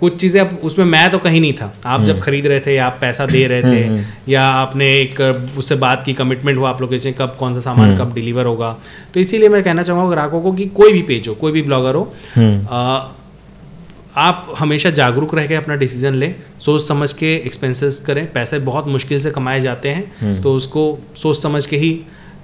कुछ चीज़ें अब उसमें मैं तो कहीं नहीं था, आप जब खरीद रहे थे या आप पैसा दे रहे थे या आपने एक उससे बात की, कमिटमेंट हुआ आप लोग के, कब कौन सा सामान कब डिलीवर होगा। तो इसीलिए मैं कहना चाहूँगा ग्राहकों को कि कोई भी पेज हो, कोई भी ब्लॉगर हो, आप हमेशा जागरूक रह के अपना डिसीजन लें, सोच समझ के एक्सपेंसेस करें। पैसे बहुत मुश्किल से कमाए जाते हैं, तो उसको सोच समझ के ही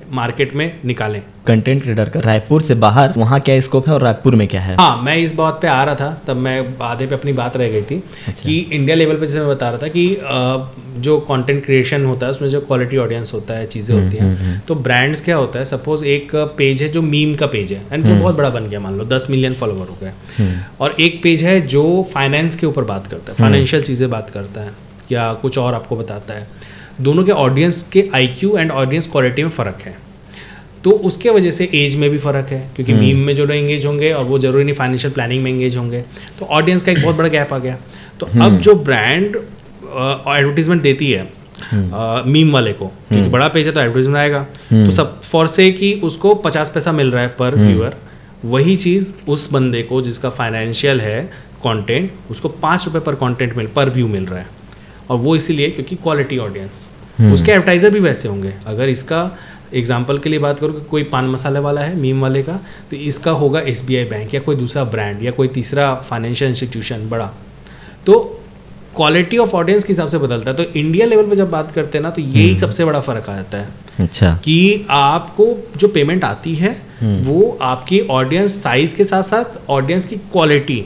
मार्केट में निकालें। कंटेंट क्रिएटर का रायपुर से बाहर वहाँ क्या स्कोप है और रायपुर में क्या है? हाँ, मैं इस बात पे आ रहा था, तब मैं आधे पे अपनी बात रह गई थी। अच्छा। कि इंडिया लेवल पे जैसे मैं बता रहा था कि जो कंटेंट क्रिएशन होता है उसमें जो क्वालिटी ऑडियंस होता है, चीज़ें होती हैं, तो ब्रांड्स क्या होता है, सपोज एक पेज है जो मीम का पेज है एंड वो बहुत बड़ा बन गया, मान लो 10 मिलियन फॉलोवर हो गए, और एक पेज है जो फाइनेंस के ऊपर बात करता है, फाइनेंशियल चीज़ें बात करता है या कुछ और आपको बताता है। दोनों के ऑडियंस के IQ एंड ऑडियंस क्वालिटी में फ़र्क है, तो उसके वजह से एज में भी फ़र्क है, क्योंकि मीम में जो लोग एंगेज होंगे और वो जरूरी नहीं फाइनेंशियल प्लानिंग में एंगेज होंगे, तो ऑडियंस का एक बहुत बड़ा गैप आ गया। तो अब जो ब्रांड एडवर्टीजमेंट देती है मीम वाले को, क्योंकि बड़ा पेज है तो एडवर्टीजमेंट आएगा, तो सब फॉर से कि उसको 50 पैसा मिल रहा है पर व्यूअर, वही चीज़ उस बंदे को जिसका फाइनेंशियल है कंटेंट, उसको 5 रुपये पर व्यू मिल रहा है। और वो इसीलिए क्योंकि क्वालिटी ऑडियंस, उसके एडवर्टाइजर भी वैसे होंगे। अगर इसका एग्जाम्पल के लिए बात करूँ कि कोई पान मसाले वाला है मीम वाले का, तो इसका होगा SBI बैंक या कोई दूसरा ब्रांड या कोई तीसरा फाइनेंशियल इंस्टीट्यूशन बड़ा, तो क्वालिटी ऑफ ऑडियंस के हिसाब से बदलता है। तो इंडिया लेवल पे जब बात करते हैं ना, तो यही सबसे बड़ा फर्क आ जाता है। अच्छा, कि आपको जो पेमेंट आती है वो आपकी ऑडियंस साइज के साथ साथ ऑडियंस की क्वालिटी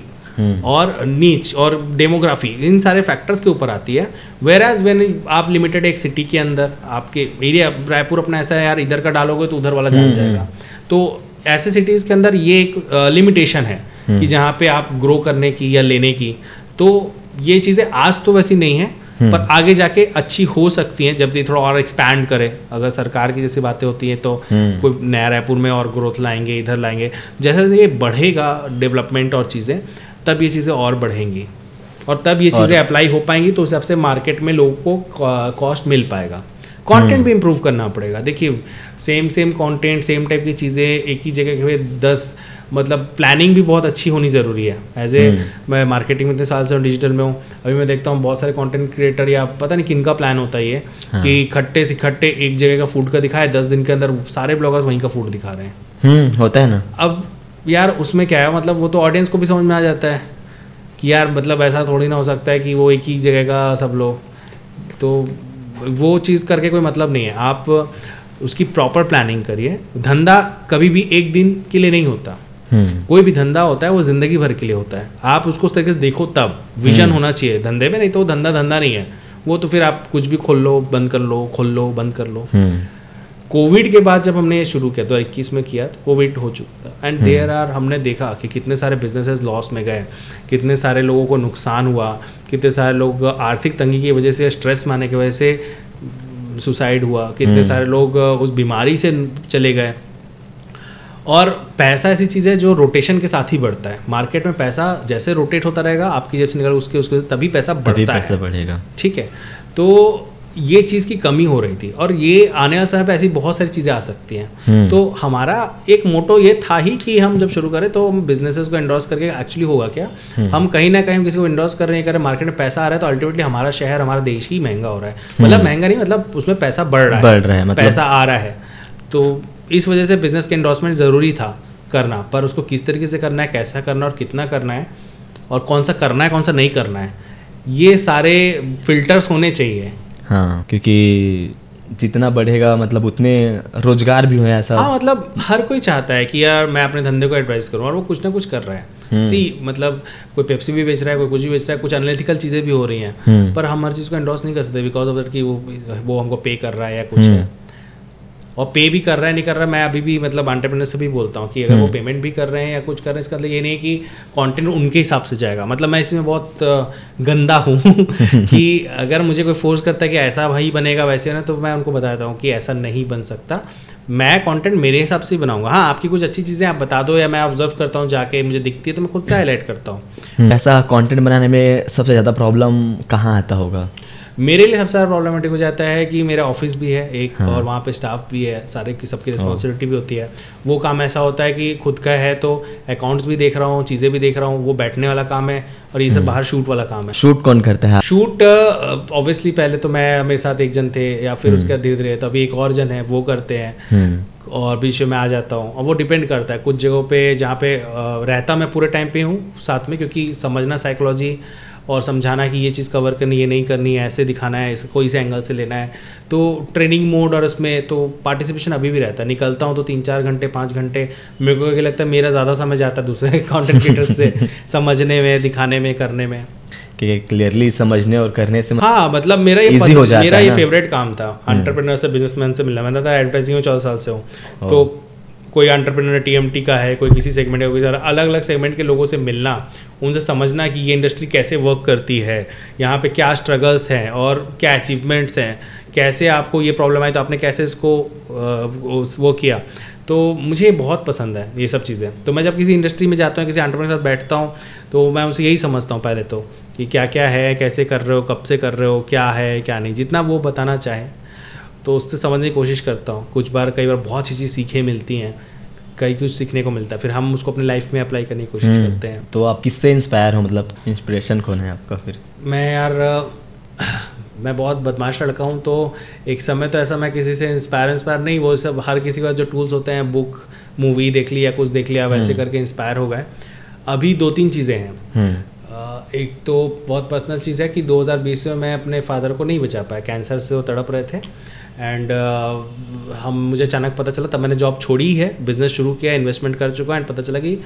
और नीच और डेमोग्राफी, इन सारे फैक्टर्स के ऊपर आती है। वेयर एज वेन आप लिमिटेड एक सिटी के अंदर, आपके एरिया रायपुर अपना ऐसा है यार, इधर का डालोगे तो उधर वाला जान जाएगा, तो ऐसे सिटीज़ के अंदर ये एक लिमिटेशन है कि जहाँ पे आप ग्रो करने की या लेने की, तो ये चीज़ें आज तो वैसी नहीं है, पर आगे जाके अच्छी हो सकती हैं जब ये थोड़ा और एक्सपैंड करे। अगर सरकार की जैसी बातें होती हैं तो कोई नया रायपुर में और ग्रोथ लाएंगे, इधर लाएंगे, जैसे जैसे ये बढ़ेगा डेवलपमेंट और चीज़ें, तब ये चीज़ें और बढ़ेंगी और तब ये चीज़ें अप्लाई हो पाएंगी, तो उस हिसाब से मार्केट में लोगों को कॉस्ट मिल पाएगा। कंटेंट भी इम्प्रूव करना पड़ेगा। देखिए सेम कंटेंट, सेम टाइप की चीज़ें एक ही जगह पे 10, मतलब प्लानिंग भी बहुत अच्छी होनी ज़रूरी है। एज ए मैं मार्केटिंग में इतने साल से डिजिटल में हूँ, अभी मैं देखता हूँ बहुत सारे कंटेंट क्रिएटर या पता नहीं किन का प्लान होता है ये, कि खट्टे से खट्टे एक जगह का फूड का दिखाए, 10 दिन के अंदर सारे ब्लॉगर्स वहीं का फूड दिखा रहे हैं। होता है ना। अब यार उसमें क्या है, मतलब वो तो ऑडियंस को भी समझ में आ जाता है कि यार मतलब ऐसा थोड़ी ना हो सकता है कि वो एक ही जगह का सब लोग, तो वो चीज़ करके कोई मतलब नहीं है। आप उसकी प्रॉपर प्लानिंग करिए। धंधा कभी भी एक दिन के लिए नहीं होता, कोई भी धंधा होता है वो जिंदगी भर के लिए होता है। आप उसको उस तरीके से देखो, तब विजन होना चाहिए धंधे में, नहीं तो धंधा नहीं है वो, तो फिर आप कुछ भी खोल लो बंद कर लो, खोल लो बंद कर लो। कोविड के बाद जब हमने ये शुरू किया 2021 में किया, तो कोविड हो चुका था एंड देयर आर, हमने देखा कि कितने सारे बिजनेसेस लॉस में गए, कितने सारे लोगों को नुकसान हुआ, कितने सारे लोग आर्थिक तंगी की वजह से, स्ट्रेस में आने की वजह से सुसाइड हुआ, कितने सारे लोग उस बीमारी से चले गए। और पैसा ऐसी चीज़ है जो रोटेशन के साथ ही बढ़ता है। मार्केट में पैसा जैसे रोटेट होता रहेगा, आपकी जेब से निकल उसके तभी पैसा बढ़ता है, बढ़ेगा। ठीक है, तो ये चीज़ की कमी हो रही थी और ये आने वाले समय पे ऐसी बहुत सारी चीज़ें आ सकती हैं। तो हमारा एक मोटो ये था ही कि हम जब शुरू करें तो हम बिजनेसेस को एंडोर्स करके एक्चुअली होगा क्या, हम कहीं ना कहीं किसी को एंडोर्स कर रहे हैं, मार्केट में पैसा आ रहा है, तो अल्टीमेटली हमारा शहर, हमारा देश ही महंगा हो रहा है। मतलब महंगा नहीं, मतलब उसमें पैसा बढ़ रहा है, मतलब पैसा आ रहा है। तो इस वजह से बिजनेस के एंडोर्समेंट ज़रूरी था करना, पर उसको किस तरीके से करना है, कैसा करना और कितना करना है, और कौन सा करना है कौन सा नहीं करना है, ये सारे फिल्टर्स होने चाहिए। हाँ, क्योंकि जितना बढ़ेगा मतलब उतने रोजगार भी हुए ऐसा। हाँ, मतलब हर कोई चाहता है कि यार मैं अपने धंधे को एडवाइस करूँ, और वो कुछ ना कुछ कर रहा है। मतलब कोई पेप्सी भी बेच रहा है, कोई कुछ भी बेच रहा है, कुछ अनएथिकल चीज़ें भी हो रही हैं, पर हम हर चीज़ को एंडोर्स नहीं कर सकते बिकॉज ऑफ दैट कि वो हमको पे कर रहा है या कुछ है, और पे भी कर रहा है नहीं कर रहा है। मैं अभी भी मतलब एंटरप्रेन्योर से भी बोलता हूँ कि अगर वो पेमेंट भी कर रहे हैं या कुछ कर रहे हैं, इसका मतलब ये नहीं है कि कंटेंट उनके हिसाब से जाएगा। मतलब मैं इसमें बहुत गंदा हूँ कि अगर मुझे कोई फोर्स करता है कि ऐसा भाई बनेगा वैसे ना, तो मैं उनको बताता हूँ कि ऐसा नहीं बन सकता, मैं कंटेंट मेरे हिसाब से ही बनाऊंगा। हाँ, आपकी कुछ अच्छी चीज़ें आप बता दो, या मैं ऑब्जर्व करता हूँ जाके, मुझे दिखती है तो मैं खुद से हाईलाइट करता हूँ। ऐसा कंटेंट बनाने में सबसे ज़्यादा प्रॉब्लम कहाँ आता होगा? मेरे लिए सबसे ज़्यादा प्रॉब्लमेटिक हो जाता है कि मेरा ऑफिस भी है एक, और वहाँ पे स्टाफ भी है, सारे की सबकी रिस्पॉन्सिबिलिटी भी होती है। वो काम ऐसा होता है कि खुद का है तो अकाउंट्स भी देख रहा हूँ, चीज़ें भी देख रहा हूँ, वो बैठने वाला काम है, और ये सब बाहर शूट वाला काम है। शूट कौन करता है? शूट ऑब्वियसली पहले तो मैं, मेरे साथ एक जन थे, या फिर उसके बाद धीरे धीरे तो अभी एक और जन है वो करते हैं, और बीच में आ जाता हूँ। और वो डिपेंड करता है, कुछ जगहों पे जहाँ पे रहता मैं पूरे टाइम पे हूँ साथ में, क्योंकि समझना साइकोलॉजी और समझाना कि ये चीज़ कवर करनी, ये नहीं करनी है, ऐसे दिखाना है, इसे कोई से एंगल से लेना है, तो ट्रेनिंग मोड और उसमें तो पार्टिसिपेशन अभी भी रहता है। निकलता हूँ तो 3-4 घंटे 5 घंटे मेरे को क्या लगता है मेरा ज़्यादा समय जाता है दूसरे कंटेंट क्रिएटर्स से समझने में, दिखाने में, करने में, कि क्लियरली समझने और करने से। हाँ, मतलब मेरा ये फेवरेट काम था एंटरप्रेन्योर से, बिजनेसमैन से मिलना। मैं था एडवर्टाइजिंग में 14 साल से हूँ, तो कोई एंटरप्रेन्योर TMT का है, कोई किसी सेगमेंट का, कोई अलग अलग सेगमेंट के लोगों से मिलना, उनसे समझना कि ये इंडस्ट्री कैसे वर्क करती है, यहाँ पे क्या स्ट्रगल्स हैं और क्या अचीवमेंट्स हैं, कैसे आपको ये प्रॉब्लम आई तो आपने कैसे इसको वो किया। तो मुझे बहुत पसंद है ये सब चीज़ें। तो मैं जब किसी इंडस्ट्री में जाता हूँ, किसी एंटरप्रेन्योर के साथ बैठता हूँ, तो मैं उनसे यही समझता हूँ पहले तो कि क्या क्या है, कैसे कर रहे हो, कब से कर रहे हो, क्या है क्या नहीं, जितना वो बताना चाहें तो उससे समझने की कोशिश करता हूँ। कई बार बहुत अच्छी चीज़ सीखे मिलती हैं, कई कुछ सीखने को मिलता है, फिर हम उसको अपनी लाइफ में अप्लाई करने की कोशिश करते हैं। तो आप किससे इंस्पायर हो, मतलब इंस्पिरेशन कौन है आपका? फिर मैं यार मैं बहुत बदमाश लड़का हूँ, तो एक समय तो ऐसा मैं किसी से इंस्पायर नहीं, वो सब हर किसी का जो टूल्स होते हैं, बुक, मूवी देख ली या कुछ देख लिया, वैसे करके इंस्पायर हो गए। अभी 2-3 चीज़ें हैं। एक तो बहुत पर्सनल चीज़ है कि 2020 में मैं अपने फादर को नहीं बचा पाया, कैंसर से वो तड़प रहे थे। एंड मुझे अचानक पता चला, तब मैंने जॉब छोड़ी है, बिज़नेस शुरू किया, इन्वेस्टमेंट कर चुका, एंड पता चला कि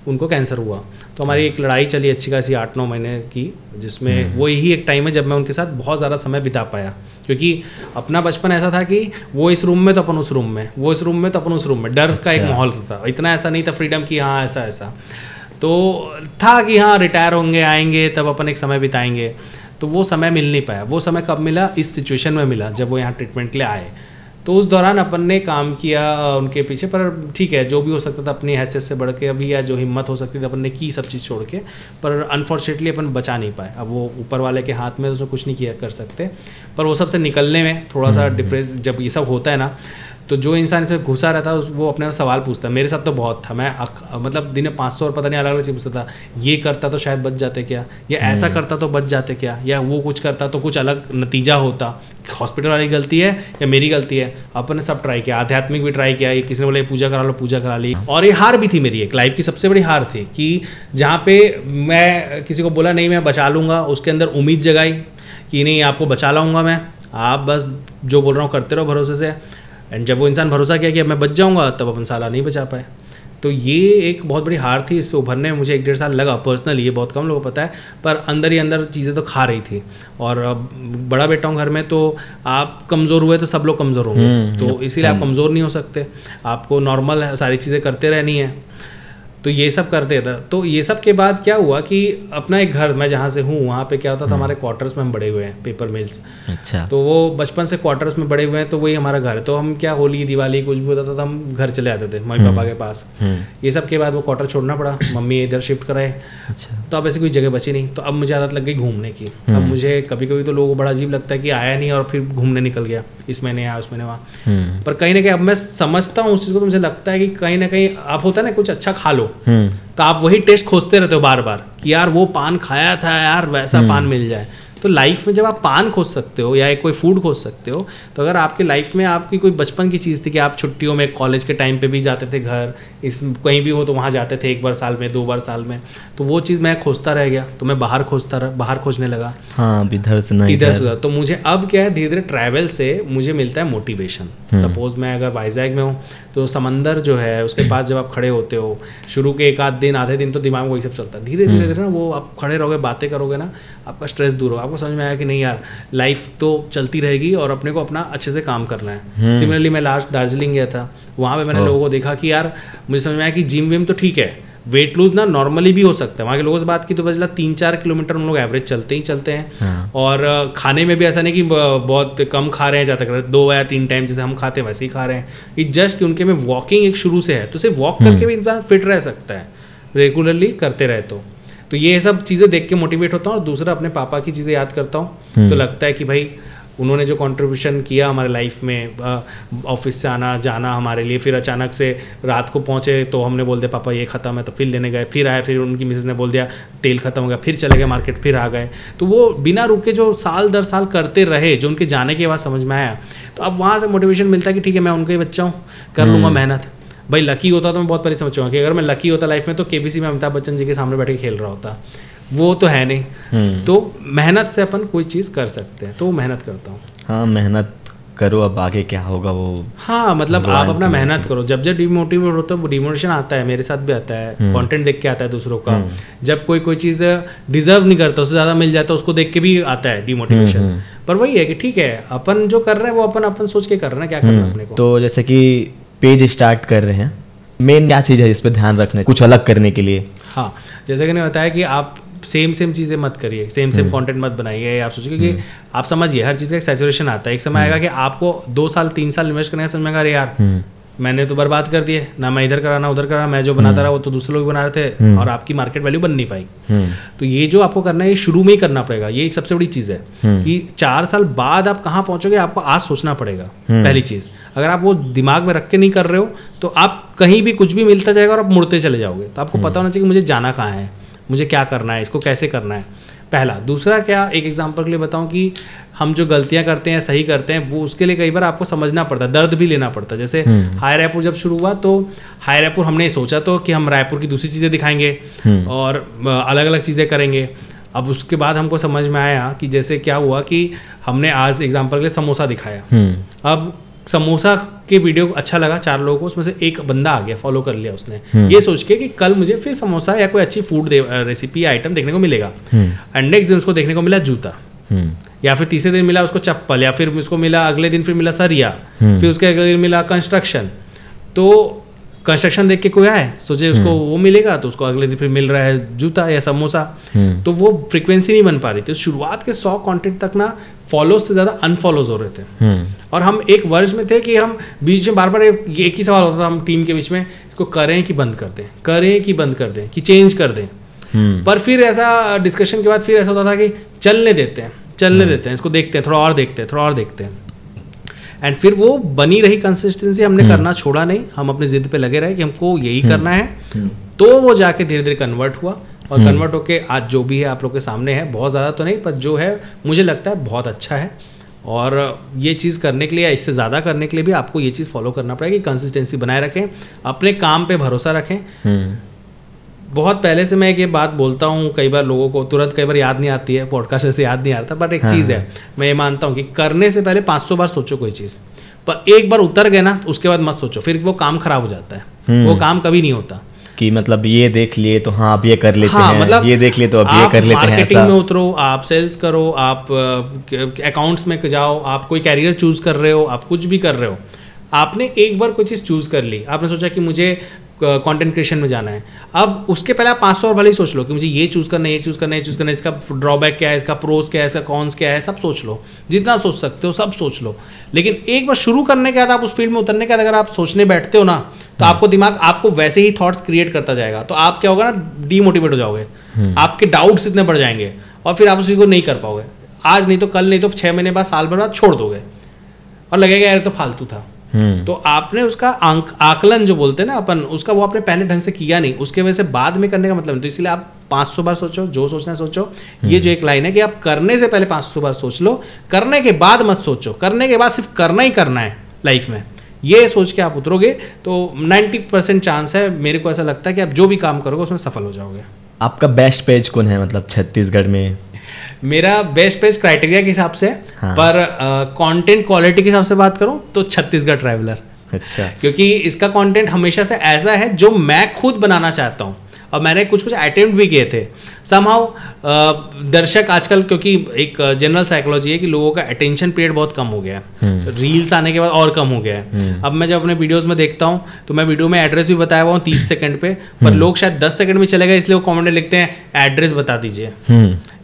उनको कैंसर हुआ। तो हमारी एक लड़ाई चली अच्छी खासी 8-9 महीने की, जिसमें वो यही एक टाइम है जब मैं उनके साथ बहुत ज़्यादा समय बिता पाया, क्योंकि अपना बचपन ऐसा था कि वो इस रूम में तो अपन उस रूम में, वो इस रूम में तो अपन उस रूम में, डर का एक माहौल था। इतना ऐसा नहीं था फ्रीडम कि हाँ ऐसा ऐसा, तो था कि हाँ रिटायर होंगे, आएंगे, तब अपन एक समय बिताएंगे। तो वो समय मिल नहीं पाया। वो समय कब मिला? इस सिचुएशन में मिला जब वो यहाँ ट्रीटमेंट के लिए आए। तो उस दौरान अपन ने काम किया उनके पीछे, पर ठीक है, जो भी हो सकता था अपनी हैसियत से बढ़ के अभी, या जो हिम्मत हो सकती थी अपन ने की सब चीज़ छोड़ के, पर अनफॉर्चुनेटली अपन बचा नहीं पाए। अब वो ऊपर वाले के हाथ में, उसमें कुछ नहीं किया कर सकते। पर वो सबसे निकलने में थोड़ा सा डिप्रेस, जब ये सब होता है ना, तो जो इंसान इसमें घुसा रहता है वो अपने सवाल पूछता है। मेरे साथ तो बहुत था, मैं मतलब दिन में 500 और पता नहीं अलग अलग चीज़ पूछता था। ये करता तो शायद बच जाते क्या, या ऐसा करता तो बच जाते क्या, या वो कुछ करता तो कुछ अलग नतीजा होता, हॉस्पिटल वाली गलती है या मेरी गलती है। अपन ने सब ट्राई किया, आध्यात्मिक भी ट्राई किया, किसी ने बोला पूजा करा लो, पूजा करा ली। और ये हार भी थी मेरी, एक लाइफ की सबसे बड़ी हार थी कि जहाँ पे मैं किसी को बोला नहीं मैं बचा लूँगा, उसके अंदर उम्मीद जगाई कि नहीं आपको बचा लाऊंगा मैं, आप बस जो बोल रहा हूँ करते रहो भरोसे से। एंड जब वो इंसान भरोसा किया कि अब मैं बच जाऊंगा, तब अपन साला नहीं बचा पाए। तो ये एक बहुत बड़ी हार थी। इससे उभरने में मुझे 1-1.5 साल लगा पर्सनली, ये बहुत कम लोगों को पता है, पर अंदर ही अंदर चीज़ें तो खा रही थी। और बड़ा बेटा हूँ घर में, तो आप कमज़ोर हुए तो सब लोग कमज़ोर होंगे, तो इसीलिए आप कमज़ोर नहीं हो सकते, आपको नॉर्मल सारी चीज़ें करते रहनी है। तो ये सब करते था। तो ये सब के बाद क्या हुआ कि अपना एक घर, मैं जहाँ से हूँ वहाँ पे क्या होता था, हमारे क्वार्टर्स में हम बड़े हुए हैं, पेपर मिल्स। अच्छा। तो वो बचपन से क्वार्टर्स में बड़े हुए हैं, तो वही हमारा घर है। तो हम क्या, होली दिवाली कुछ भी होता था तो हम घर चले आते थे मम्मी पापा के पास। ये सब के बाद वो क्वार्टर छोड़ना पड़ा, मम्मी इधर शिफ्ट कराए। अच्छा। तो अब ऐसी कोई जगह बची नहीं, तो अब मुझे आदत लग गई घूमने की। अब मुझे कभी कभी तो लोगों को बड़ा अजीब लगता है कि आया नहीं और फिर घूमने निकल गया, इस महीने यहाँ उस महीने वहाँ। पर कहीं ना कहीं अब मैं समझता हूँ उस चीज़ को, तो मुझे लगता है कि कहीं ना कहीं आप होता है ना कुछ अच्छा खा लो, तो आप वही टेस्ट खोजते रहते हो बार बार कि यार वो पान खाया था यार, वैसा पान मिल जाए। तो लाइफ में जब आप पान खोज सकते हो या एक कोई फूड खोज सकते हो, तो अगर आपकी लाइफ में आपकी कोई बचपन की चीज़ थी कि आप छुट्टियों में कॉलेज के टाइम पे भी जाते थे घर, इस कहीं भी हो तो वहाँ जाते थे 1 बार साल में, 2 बार साल में, तो वो चीज़ मैं खोजता रह गया। तो मैं बाहर खोजने लगा। हाँ, इधर से नहीं, इधर से। तो मुझे अब क्या है, धीरे धीरे ट्रैवल से मुझे मिलता है मोटिवेशन। सपोज मैं अगर वाइजैग में हूँ, तो समंदर जो है उसके पास जब आप खड़े होते हो, शुरू के 1 आधे दिन तो दिमाग में वही सब चलता है। धीरे धीरे ना वो आप खड़े रहोगे, बातें करोगे ना, आपका स्ट्रेस दूर होगा, आपको समझ में आया कि नहीं यार लाइफ तो चलती रहेगी और अपने को अपना अच्छे से काम करना है। सिमिलरली मैं लास्ट दार्जिलिंग गया था, वहाँ पे मैंने लोगों को देखा कि यार मुझे समझ में आया कि जिम विम तो ठीक है, वेट लूज ना नॉर्मली भी हो सकता है। वहाँ के लोगों से बात की तो बस 3-4 किलोमीटर हम लोग एवरेज चलते ही चलते हैं। हाँ। और खाने में भी ऐसा नहीं कि बहुत कम खा रहे हैं, ज़्यादा कर रहे हैं, 2 या 3 टाइम जैसे हम खाते हैं वैसे ही खा रहे हैं। ये जस्ट कि उनके में वॉकिंग एक शुरू से है, तो सिर्फ वॉक करके भी इंसान फिट रह सकता है रेगुलरली करते रहे तो ये सब चीज़ें देख के मोटिवेट होता हूँ। और दूसरा अपने पापा की चीज़ें याद करता हूँ, तो लगता है कि भाई उन्होंने जो कंट्रीब्यूशन किया हमारे लाइफ में, ऑफिस से आना जाना हमारे लिए, फिर अचानक से रात को पहुँचे तो हमने बोल दिया पापा ये ख़त्म है, तो फिर लेने गए, फिर आए, फिर उनकी मिसेस ने बोल दिया तेल ख़त्म हो गया, फिर चले गए मार्केट, फिर आ गए। तो वो बिना रुके जो साल दर साल करते रहे, जो उनके जाने के बाद समझ में आया, तो अब वहाँ से मोटिवेशन मिलता है कि ठीक है मैं उनका ही बच्चा हूँ, कर लूँगा मेहनत। भाई लकी होता तो मैं बहुत पहले समझ चुका कि अगर मैं लकी होता लाइफ में तो केबीसी में अमिताभ बच्चन जी के सामने बैठ के खेल रहा होता, वो तो है नहीं। तो मेहनत से अपन कोई चीज़ कर सकते हैं, तो मेहनत करता हूँ। हाँ, मेहनत करो, अब आगे क्या होगा वो। हाँ, मतलब आप अपना मेहनत करो। जब जब डिमोटिवेट होता है, वो डिमोटिवेशन आता है, मेरे साथ भी आता है, कंटेंट देख के आता है दूसरों का। जब कोई चीज़ डिजर्व नहीं करता, उससे ज़्यादा मिल जाता है, उसको देख के भी आता है डिमोटिवेशन। पर वही है कि ठीक है, अपन जो कर रहे हैं वो अपन सोच के कर रहे हैं क्या करना है अपने को। तो जैसे कि पेज स्टार्ट कर रहे हैं, मेन क्या चीज़ है इस पर ध्यान रखना, कुछ अलग करने के लिए? हाँ, जैसे कि मैंने बताया कि आप सेम चीज़ें मत करिए, सेम कंटेंट मत बनाइए। आप सोचिए कि आप समझिए हर चीज़ का एक सैचुरेशन आता है। एक समय आएगा कि आपको 2 साल 3 साल इन्वेस्ट करने का समझ में आएगा यार मैंने तो बर्बाद कर दिए ना, मैं इधर करा ना उधर करा, मैं जो बनाता रहा वो तो दूसरे लोग बना रहे थे, और आपकी मार्केट वैल्यू बन नहीं पाई। तो ये जो आपको करना है ये शुरू में ही करना पड़ेगा। ये एक सबसे बड़ी चीज़ है कि 4 साल बाद आप कहाँ पहुँचोगे, आपको आज सोचना पड़ेगा। पहली चीज़, अगर आप वो दिमाग में रख के नहीं कर रहे हो तो आप कहीं भी कुछ भी मिलता जाएगा और आप मुड़ते चले जाओगे। तो आपको पता होना चाहिए कि मुझे जाना कहाँ है, मुझे क्या करना है, इसको कैसे करना है। पहला। दूसरा क्या, एक एग्जांपल के लिए बताऊं कि हम जो गलतियां करते हैं, सही करते हैं, वो उसके लिए कई बार आपको समझना पड़ता है, दर्द भी लेना पड़ता है। जैसे हाई रायपुर जब शुरू हुआ तो हाई रायपुर हमने सोचा तो कि हम रायपुर की दूसरी चीज़ें दिखाएंगे और अलग अलग चीज़ें करेंगे। अब उसके बाद हमको समझ में आया कि जैसे क्या हुआ कि हमने आज एग्जाम्पल के लिए समोसा दिखाया। अब समोसा के वीडियो अच्छा लगा 4 लोगों को, उसमें से एक बंदा आ गया, फॉलो कर लिया उसने, ये सोच के कि कल मुझे फिर समोसा या कोई अच्छी फूड रेसिपी आइटम देखने को मिलेगा। एंड नेक्स्ट दिन उसको देखने को मिला जूता, या फिर तीसरे दिन मिला उसको चप्पल, या फिर उसको मिला अगले दिन फिर मिला सरिया, फिर उसके अगले दिन मिला कंस्ट्रक्शन। तो कंस्ट्रक्शन देख के कोई आए, सोचे उसको वो मिलेगा, तो उसको अगले दिन फिर मिल रहा है जूता या समोसा। तो वो फ्रीक्वेंसी नहीं बन पा रही थी। शुरुआत के 100 कंटेंट तक ना फॉलोज से ज्यादा अनफॉलोज हो रहे थे। और हम एक वर्ज में थे कि हम बीच में बार बार एक ही सवाल होता था हम टीम के बीच में, इसको करें कि बंद कर दें, करें कि बंद कर दें, कि चेंज कर दें। पर फिर ऐसा डिस्कशन के बाद फिर ऐसा होता था कि चलने देते हैं, इसको देखते हैं, थोड़ा और देखते हैं। एंड फिर वो बनी रही कंसिस्टेंसी, हमने करना छोड़ा नहीं, हम अपनी जिद पे लगे रहे कि हमको यही करना है। तो वो जाके धीरे धीरे कन्वर्ट हुआ, और कन्वर्ट होके आज जो भी है आप लोग के सामने है, बहुत ज़्यादा तो नहीं, पर जो है मुझे लगता है बहुत अच्छा है। और ये चीज़ करने के लिए या इससे ज़्यादा करने के लिए भी आपको ये चीज़ फॉलो करना पड़ेगा कि कंसिस्टेंसी बनाए रखें, अपने काम पे भरोसा रखें। बहुत पहले से मैं एक ये बात बोलता हूँ, कई बार लोगों को तुरंत कई बार याद नहीं आती है, पॉडकास्ट से याद नहीं आता, बट एक चीज़ है, मैं ये मानता हूँ कि करने से पहले 500 बार सोचो कोई चीज़, पर एक बार उतर गए ना तो उसके बाद मत सोचो, फिर वो काम खराब हो जाता है। वो काम कभी नहीं होता कि मतलब ये देख लिए तो हाँ अब ये कर लेते हैं, मतलब ये देख लिए तो अब ये कर लेते हैं। मार्केटिंग में उतरो, आप सेल्स करो, आप अकाउंट्स में जाओ, आप कोई कैरियर चूज कर रहे हो, आप कुछ भी कर रहे हो, आपने एक बार कोई चीज़ चूज कर ली, आपने सोचा कि मुझे कंटेंट क्रिएशन में जाना है। अब उसके पहले आप 500 और भले ही सोच लो कि मुझे ये चूज़ करना है, ये चूज़ करना है, ये चूज़ करना है, इसका ड्रॉबैक क्या है, इसका प्रोज क्या है, इसका कॉन्स क्या है, सब सोच लो, जितना सोच सकते हो सब सोच लो। लेकिन एक बार शुरू करने के बाद, आप उस फील्ड में उतरने के बाद अगर आप सोचने बैठते हो ना, तो आपको दिमाग आपको वैसे ही थॉट्स क्रिएट करता जाएगा। तो आप क्या होगा ना, डीमोटिवेट हो जाओगे, आपके डाउट्स इतने बढ़ जाएंगे, और फिर आप उसी को नहीं कर पाओगे। आज नहीं तो कल, नहीं तो 6 महीने बाद, साल भर बाद छोड़ दोगे, और लगेगा यार तो फालतू था। तो आपने उसका आकलन जो बोलते हैं ना अपन, उसका वो आपने पहले ढंग से किया नहीं, उसके वजह से बाद में करने का मतलब नहीं। तो इसलिए आप 500 बार सोचो, जो सोचना है सोचो। ये जो एक लाइन है कि आप करने से पहले 500 बार सोच लो, करने के बाद मत सोचो, करने के बाद सिर्फ करना ही करना है लाइफ में, ये सोच के आप उतरोगे तो 90% चांस है, मेरे को ऐसा लगता है कि आप जो भी काम करोगे उसमें सफल हो जाओगे। आपका बेस्ट पेज कौन है मतलब छत्तीसगढ़ में? मेरा बेस्ट पेज क्राइटेरिया के हिसाब से, हाँ। पर कंटेंट क्वालिटी के हिसाब से बात करूं तो छत्तीसगढ़ ट्रैवलर। अच्छा। क्योंकि इसका कंटेंट हमेशा से ऐसा है जो मैं खुद बनाना चाहता हूं, और मैंने कुछ अटेम्प्ट भी किए थे। समहाउ दर्शक आजकल, क्योंकि एक जनरल साइकोलॉजी है कि लोगों का अटेंशन पीरियड बहुत कम हो गया है, रील्स आने के बाद और कम हो गया है। अब मैं जब अपने वीडियोस में देखता हूं तो मैं वीडियो में एड्रेस भी बताया हुआ हूँ 30 सेकंड पे, पर लोग शायद 10 सेकंड में चले गए, इसलिए वो कमेंट में लिखते हैं एड्रेस बता दीजिए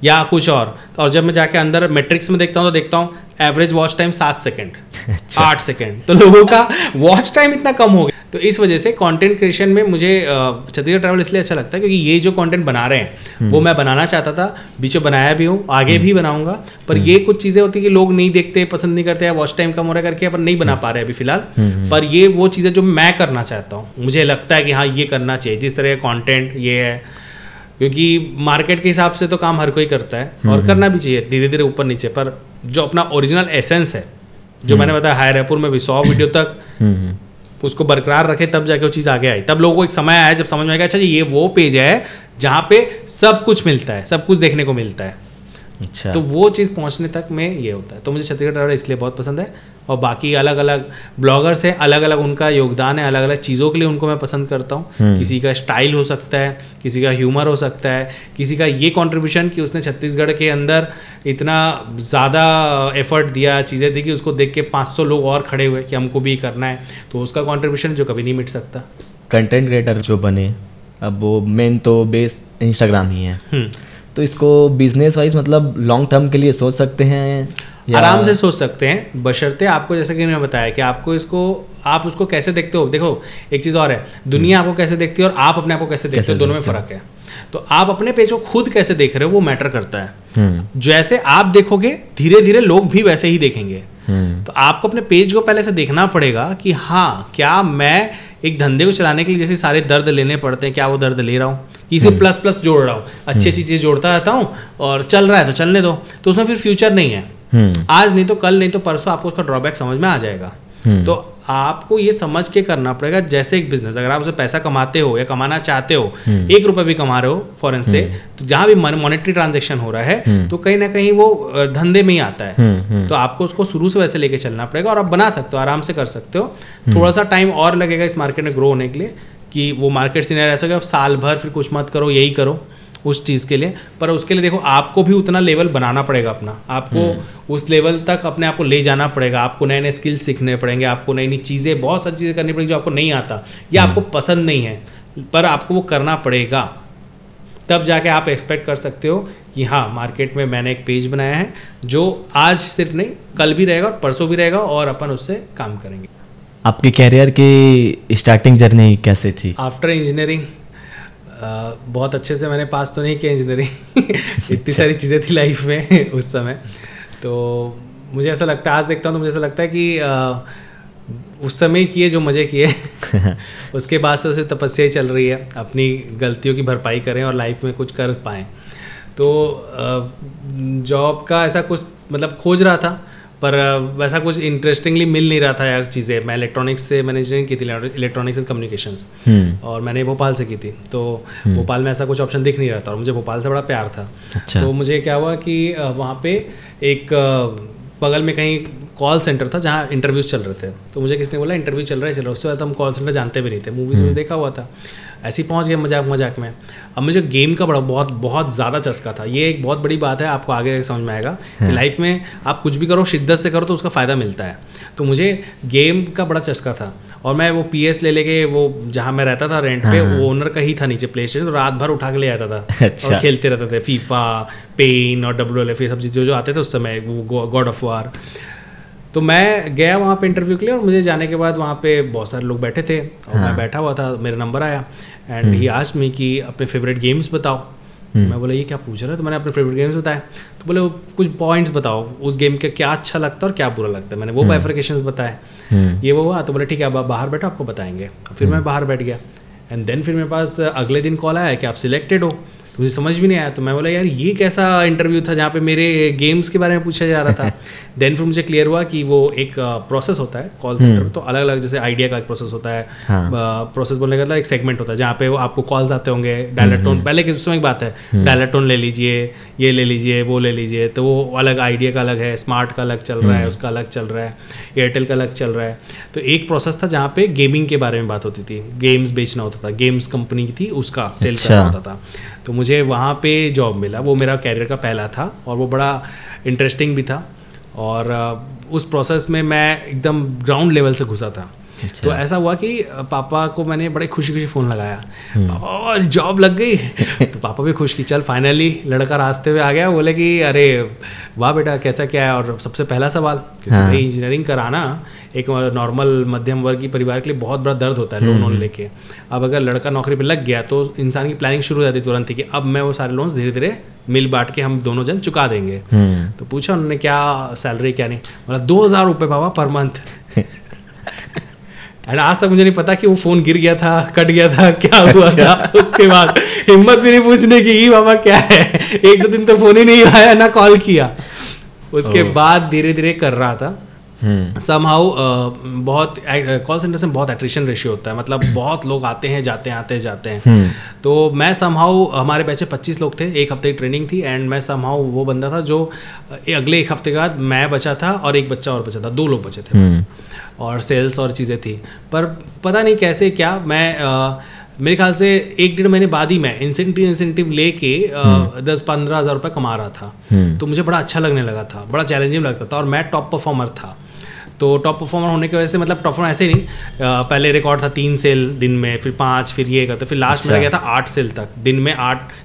या कुछ और जब मैं जाके अंदर मैट्रिक्स में देखता हूँ तो देखता हूँ average watch time 7 second, 8 second, तो लोगों का वॉच टाइम इतना कम हो गया। तो इस वजह से कंटेंट क्रिएशन में मुझे छत्तीसगढ़ ट्रैवल इसलिए अच्छा लगता है क्योंकि ये जो कंटेंट बना रहे हैं वो मैं बनाना चाहता था, बीचों बनाया भी हूँ, आगे भी बनाऊंगा, पर ये कुछ चीज़ें होती है कि लोग नहीं देखते, पसंद नहीं करते, वॉच टाइम कम हो रहा है करके अपन नहीं बना पा रहे अभी फिलहाल। पर ये वो चीज़ें जो मैं करना चाहता हूँ, मुझे लगता है कि हाँ ये करना चाहिए, जिस तरह का कंटेंट ये है, क्योंकि मार्केट के हिसाब से तो काम हर कोई करता है और करना भी चाहिए धीरे धीरे ऊपर नीचे, पर जो अपना ओरिजिनल एसेंस है, जो मैंने बताया हाई रायपुर में भी 100 वीडियो तक उसको बरकरार रखे, तब जाके वो चीज़ आगे आई। तब लोगों को एक समय आया जब समझ में आएगा अच्छा ये वो पेज है जहाँ पे सब कुछ मिलता है, सब कुछ देखने को मिलता है। अच्छा। तो वो चीज़ पहुंचने तक में ये होता है। तो मुझे छत्तीसगढ़ ट्रैवल इसलिए बहुत पसंद है, और बाकी अलग अलग ब्लॉगर्स हैं, अलग अलग उनका योगदान है, अलग अलग चीज़ों के लिए उनको मैं पसंद करता हूँ। किसी का स्टाइल हो सकता है, किसी का ह्यूमर हो सकता है, किसी का ये कंट्रीब्यूशन कि उसने छत्तीसगढ़ के अंदर इतना ज़्यादा एफर्ट दिया, चीज़ें दी कि उसको देख के 500 लोग और खड़े हुए कि हमको भी करना है, तो उसका कॉन्ट्रीब्यूशन जो कभी नहीं मिट सकता। कंटेंट क्रिएटर जो बने, अब वो मेन तो बेस इंस्टाग्राम ही है, तो इसको बिजनेस वाइज मतलब लॉन्ग टर्म के लिए सोच सकते हैं? आराम से सोच सकते हैं, बशर्ते आपको, जैसे कि मैं बताया कि आपको इसको, आप उसको कैसे देखते हो। देखो एक चीज़ और है, दुनिया आपको कैसे देखती है और आप अपने आप को कैसे देखते हो, दोनों में फ़र्क है। तो आप अपने पेज को खुद कैसे देख रहे हो वो मैटर करता है। जैसे आप देखोगे धीरे धीरे लोग भी वैसे ही देखेंगे। तो आपको अपने पेज को पहले से देखना पड़ेगा कि हाँ क्या मैं एक धंधे को चलाने के लिए जैसे सारे दर्द लेने पड़ते हैं, क्या वो दर्द ले रहा हूँ, इसे प्लस प्लस जोड़ रहा हूँ, अच्छी अच्छी चीज़ जोड़ता रहता हूँ और चल रहा है तो चलने दो, तो उसमें फिर फ्यूचर नहीं है। आज नहीं तो कल, नहीं तो परसों आपको उसका ड्रॉबैक समझ में आ जाएगा। तो आपको ये समझ के करना पड़ेगा, जैसे एक बिजनेस अगर आप उससे पैसा कमाते हो या कमाना चाहते हो, 1 रुपये भी कमा रहे हो फॉरेन से, तो जहाँ भी मॉनेटरी ट्रांजैक्शन हो रहा है तो कहीं ना कहीं वो धंधे में ही आता है। तो आपको उसको शुरू से वैसे लेके चलना पड़ेगा और आप बना सकते हो, आराम से कर सकते हो। थोड़ा सा टाइम और लगेगा इस मार्केट में ग्रो होने के लिए, कि वो मार्केट सीनियर ऐसा कि आप साल भर फिर कुछ मत करो, यही करो उस चीज़ के लिए। पर उसके लिए देखो आपको भी उतना लेवल बनाना पड़ेगा अपना, आपको उस लेवल तक अपने आप को ले जाना पड़ेगा, आपको नए नए स्किल्स सीखने पड़ेंगे, आपको नई नई चीज़ें, बहुत सारी चीज़ें करनी पड़ेगी जो आपको नहीं आता या आपको पसंद नहीं है, पर आपको वो करना पड़ेगा। तब जाके आप एक्सपेक्ट कर सकते हो कि हाँ मार्केट में मैंने एक पेज बनाया है जो आज सिर्फ नहीं कल भी रहेगा और परसों भी रहेगा और अपन उससे काम करेंगे। आपके कैरियर की स्टार्टिंग जर्नी कैसे थी? आफ्टर इंजीनियरिंग बहुत अच्छे से मैंने पास तो नहीं किया इंजीनियरिंग इतनी सारी चीज़ें थी लाइफ में उस समय। तो मुझे ऐसा लगता है, आज देखता हूँ तो मुझे ऐसा लगता है कि उस समय ही किए जो मज़े किए उसके बाद से तपस्या ही चल रही है, अपनी गलतियों की भरपाई करें और लाइफ में कुछ कर पाएँ। तो जॉब का ऐसा कुछ मतलब खोज रहा था, पर वैसा कुछ इंटरेस्टिंगली मिल नहीं रहा था यार चीज़ें। मैं इलेक्ट्रॉनिक्स से मैंने इंजीनियरिंग की थी, इलेक्ट्रॉनिक्स एंड कम्युनिकेशंस, और मैंने भोपाल से की थी। तो भोपाल में ऐसा कुछ ऑप्शन दिख नहीं रहा था और मुझे भोपाल से बड़ा प्यार था। अच्छा। तो मुझे क्या हुआ कि वहाँ पे एक बगल में कहीं कॉल सेंटर था जहाँ इंटरव्यूज़ चल रहे थे। तो मुझे किसने बोला इंटरव्यू चल रहा है, चलो। उससे ज़्यादा हम कॉल सेंटर जानते भी नहीं थे, मूवीज़ में देखा हुआ था, ऐसे ही पहुँच गए मजाक मजाक में। अब मुझे गेम का बहुत ज़्यादा चस्का था। ये एक बहुत बड़ी बात है, आपको आगे समझ में आएगा कि लाइफ में आप कुछ भी करो शिद्दत से करो तो उसका फ़ायदा मिलता है। तो मुझे गेम का बड़ा चस्का था और मैं वो PS ले लेके, वो जहाँ मैं रहता था रेंट पे, वो ओनर का ही था नीचे प्ले स्टेशन, तो रात भर उठा के ले आता था। अच्छा। और खेलते रहते थे फीफा, पेन और WLF, ये सब चीज़ जो आते थे उस समय, वो गॉड ऑफ वार। तो मैं गया वहाँ पे इंटरव्यू के लिए और मुझे जाने के बाद वहाँ पे बहुत सारे लोग बैठे थे और मैं बैठा हुआ था, मेरा नंबर आया एंड ही आस्क्ड मी कि अपने फेवरेट गेम्स बताओ। मैं बोला ये क्या पूछ रहा है, तो मैंने अपने फेवरेट गेम्स बताए। तो बोले कुछ पॉइंट्स बताओ उस गेम के, क्या अच्छा लगता है और क्या बुरा लगता है। मैंने वो बाइफरकेशंस बताए, ये वो हुआ। तो बोले ठीक है अब आप बाहर बैठो, आपको बताएंगे। फिर मैं बाहर बैठ गया एंड देन फिर मेरे पास अगले दिन कॉल आया कि आप सिलेक्टेड हो। तो मुझे समझ भी नहीं आया। तो मैं बोला यार ये कैसा इंटरव्यू था जहाँ पे मेरे गेम्स के बारे में पूछा जा रहा था। देन फिर मुझे क्लियर हुआ कि वो एक प्रोसेस होता है कॉल सेंटर में। तो अलग अलग, जैसे आइडिया का एक प्रोसेस होता है, प्रोसेस बोलने का एक सेगमेंट होता है जहाँ पे वो आपको कॉल्स आते होंगे, डायलर टोन, पहले के समय की बात है, डायलर टोन ले लीजिए, ये ले लीजिए, वो ले लीजिए। तो वो अलग आइडिया का अलग है, स्मार्ट का अलग चल रहा है, उसका अलग चल रहा है, एयरटेल का अलग चल रहा है। तो एक प्रोसेस था जहाँ पे गेमिंग के बारे में बात होती थी, गेम्स बेचना होता था, गेम्स कंपनी थी उसका सेल करना होता था। तो मुझे वहाँ पे जॉब मिला, वो मेरा कैरियर का पहला था और वो बड़ा इंटरेस्टिंग भी था। और उस प्रोसेस में मैं एकदम ग्राउंड लेवल से घुसा था। अच्छा। तो ऐसा हुआ कि पापा को मैंने बड़े खुशी खुशी फ़ोन लगाया, पापा और जॉब लग गई। तो पापा भी खुश कि चल फाइनली लड़का रास्ते में आ गया। बोले कि अरे वाह बेटा कैसा क्या है। और सबसे पहला सवाल, क्योंकि भाई इंजीनियरिंग कराना एक नॉर्मल मध्यम वर्गीय परिवार के लिए बहुत बड़ा दर्द होता है, लोन लेके। अब अगर लड़का नौकरी पे लग गया तो इंसान की प्लानिंग शुरू हो जाती तुरंत ही कि अब मैं वो सारे लोन्स धीरे धीरे मिल बांट के हम दोनों जन चुका देंगे। तो पूछा उन्होंने क्या सैलरी क्या नहीं, बोला 2000 रुपये पापा पर मंथ। एंड आज तक मुझे नहीं पता कि वो फ़ोन गिर गया था, कट गया था, क्या हुआ था। उसके बाद हिम्मत भी नहीं पूछने की बाबा क्या है। 1-2 दिन तो फ़ोन ही नहीं आया, ना कॉल किया। उसके बाद धीरे धीरे कर रहा था। समहाउ बहुत कॉल सेंटर से बहुत एट्रिशन रेशियो होता है, मतलब बहुत लोग आते हैं जाते हैं आते जाते हैं। तो मैं समहाउ, हमारे बैच में 25 लोग थे, 1 हफ्ते की ट्रेनिंग थी एंड मैं समहाउ वो बंदा था जो अगले 1 हफ्ते के बाद मैं बचा था और एक बच्चा और बचा था, 2 लोग बचे थे बस। और सेल्स और चीज़ें थी, पर पता नहीं कैसे क्या मैं मेरे ख्याल से 1-1.5 महीने बाद ही मैं इंसेंटिव लेके 10-15 हज़ार रुपये कमा रहा था। तो मुझे बड़ा अच्छा लगने लगा था, बड़ा चैलेंजिंग लगता था और मैं टॉप परफॉर्मर था। तो टॉप परफॉर्मर होने की वजह से, मतलब टॉप परफॉर्मर ऐसे नहीं, पहले रिकॉर्ड था 3 सेल दिन में, फिर 5, फिर ये करते, फिर लास्ट में गया था 8 सेल तक दिन में।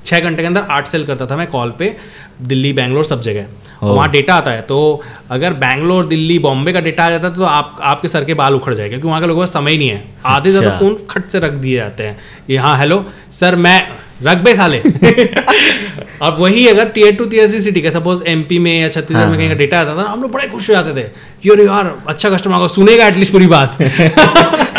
6 घंटे के अंदर 8 सेल करता था मैं कॉल पे, दिल्ली बैंगलोर सब जगह। वहाँ डेटा आता है, तो अगर बैंगलोर दिल्ली बॉम्बे का डेटा आ जाता है तो आपके सर के बाल उखड़ जाएगा, क्योंकि वहाँ के लोगों का समय ही नहीं है। आधे ज़्यादा फ़ोन खट से रख दिए जाते हैं। हाँ हेलो सर, मैं रकबे साले। अब वही अगर टीयर 2 टीयर 3 सिटी का सपोज एमपी में या छत्तीसगढ़ में कहीं का डेटा आता था, हम लोग बड़े खुश हो जाते थे कि अरे यार अच्छा कस्टमर होगा, सुनेगा एटलीस्ट पूरी बात।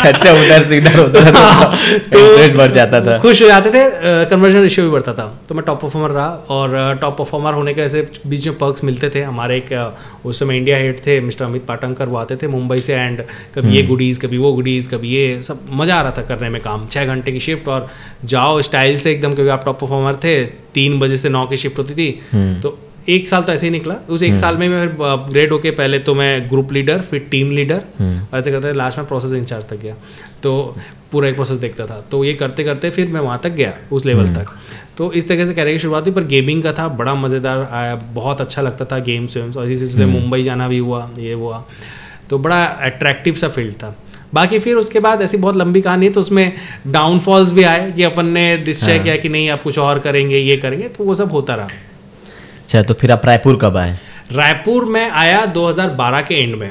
अच्छा उधर से इधर होता था तो रेट बढ़ जाता था, खुश हो जाते थे, कन्वर्जन रेशियो भी बढ़ता था। तो मैं टॉप परफॉर्मर रहा, और टॉप परफॉर्मर होने के ऐसे बीच में पर्क्स मिलते थे। हमारे एक उस समय इंडिया हेड थे मिस्टर अमित पाटंकर, वो आते थे मुंबई से, एंड कभी ये गुडीज़ कभी वो गुडीज़ कभी ये सब, मज़ा आ रहा था करने में काम। 6 घंटे की शिफ्ट और जाओ स्टाइल से एकदम, क्योंकि आप टॉप परफॉर्मर थे, 3 बजे से 9 की शिफ्ट होती थी। तो 1 साल तो ऐसे ही निकला। उस 1 साल में मैं फिर अपग्रेड होके पहले तो मैं ग्रुप लीडर, फिर टीम लीडर, ऐसे करते लास्ट में प्रोसेस इंचार्ज तक गया। तो पूरा एक प्रोसेस देखता था। तो ये करते करते फिर मैं वहाँ तक गया, उस लेवल तक। तो इस तरह से कैरियर की शुरुआत हुई। पर गेमिंग का था, बड़ा मज़ेदार आया, बहुत अच्छा लगता था गेम्स वेम्स, और इसी सिलसिले मुंबई जाना भी हुआ, ये हुआ। तो बड़ा अट्रैक्टिव सा फील्ड था। बाकी फिर उसके बाद ऐसी बहुत लंबी कहानी है, तो उसमें डाउनफॉल्स भी आए कि अपन ने निश्चय किया कि नहीं आप कुछ और करेंगे, ये करेंगे, तो वो सब होता रहा। अच्छा, तो फिर आप रायपुर कब आए? रायपुर में आया 2012 के एंड में।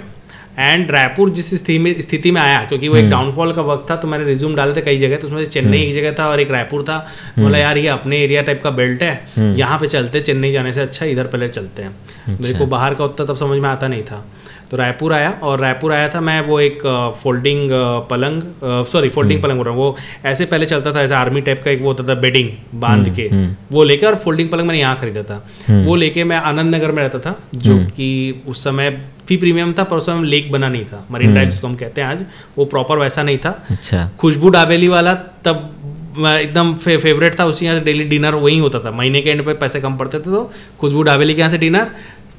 एंड रायपुर जिस स्थिति में आया, क्योंकि वो एक डाउनफॉल का वक्त था, तो मैंने रिज्यूम डाले थे कई जगह, तो उसमें से चेन्नई एक जगह था और एक रायपुर था। बोला यार ये अपने एरिया टाइप का बेल्ट है, यहाँ पे चलते, चेन्नई जाने से अच्छा इधर पहले चलते हैं। मेरे को बाहर का उतना तब समझ में आता नहीं था, तो रायपुर आया। और रायपुर आया था मैं, वो एक फोल्डिंग पलंग बोल रहा हूँ, वो ऐसे पहले चलता था, ऐसे आर्मी टाइप का एक वो होता था बेडिंग बांध के, वो लेके, और फोल्डिंग पलंग मैंने यहाँ खरीदा था। वो लेके मैं आनंद नगर में रहता था, जो कि उस समय फी प्रीमियम था, पर उस समय लेक बना नहीं था, मरीन ड्राइव जिसको हम कहते हैं आज, वो प्रॉपर वैसा नहीं था। अच्छा। खुशबू डाबेली वाला तब एकदम फेवरेट था, उसी यहाँ से डेली डिनर वही होता था। महीने के एंड पे पैसे कम पड़ते थे, तो खुशबू डाबेली के यहाँ से डिनर,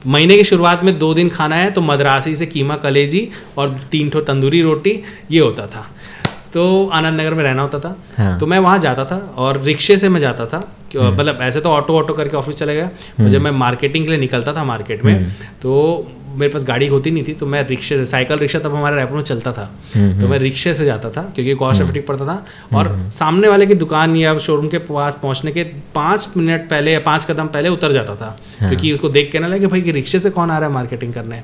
महीने की शुरुआत में 2 दिन खाना है तो मद्रासी से कीमा कलेजी और 3 ठो तंदूरी रोटी, ये होता था। तो आनंद नगर में रहना होता था। हाँ। तो मैं वहाँ जाता था और रिक्शे से मैं जाता था, मतलब ऐसे तो ऑटो करके ऑफिस चले गया। तो जब मैं मार्केटिंग के लिए निकलता था मार्केट में, तो मेरे पास गाड़ी होती नहीं थी, तो मैं रिक्शे से, साइकिल रिक्शा तब हमारे रायपुर में चलता था, तो मैं रिक्शे से जाता था क्योंकि कॉस्ट इफेक्टिव पड़ता था। और सामने वाले की दुकान या शोरूम के पास पहुंचने के 5 मिनट पहले या 5 कदम पहले उतर जाता था, क्योंकि उसको देख के ना लगे भाई कि रिक्शे से कौन आ रहा है मार्केटिंग करने।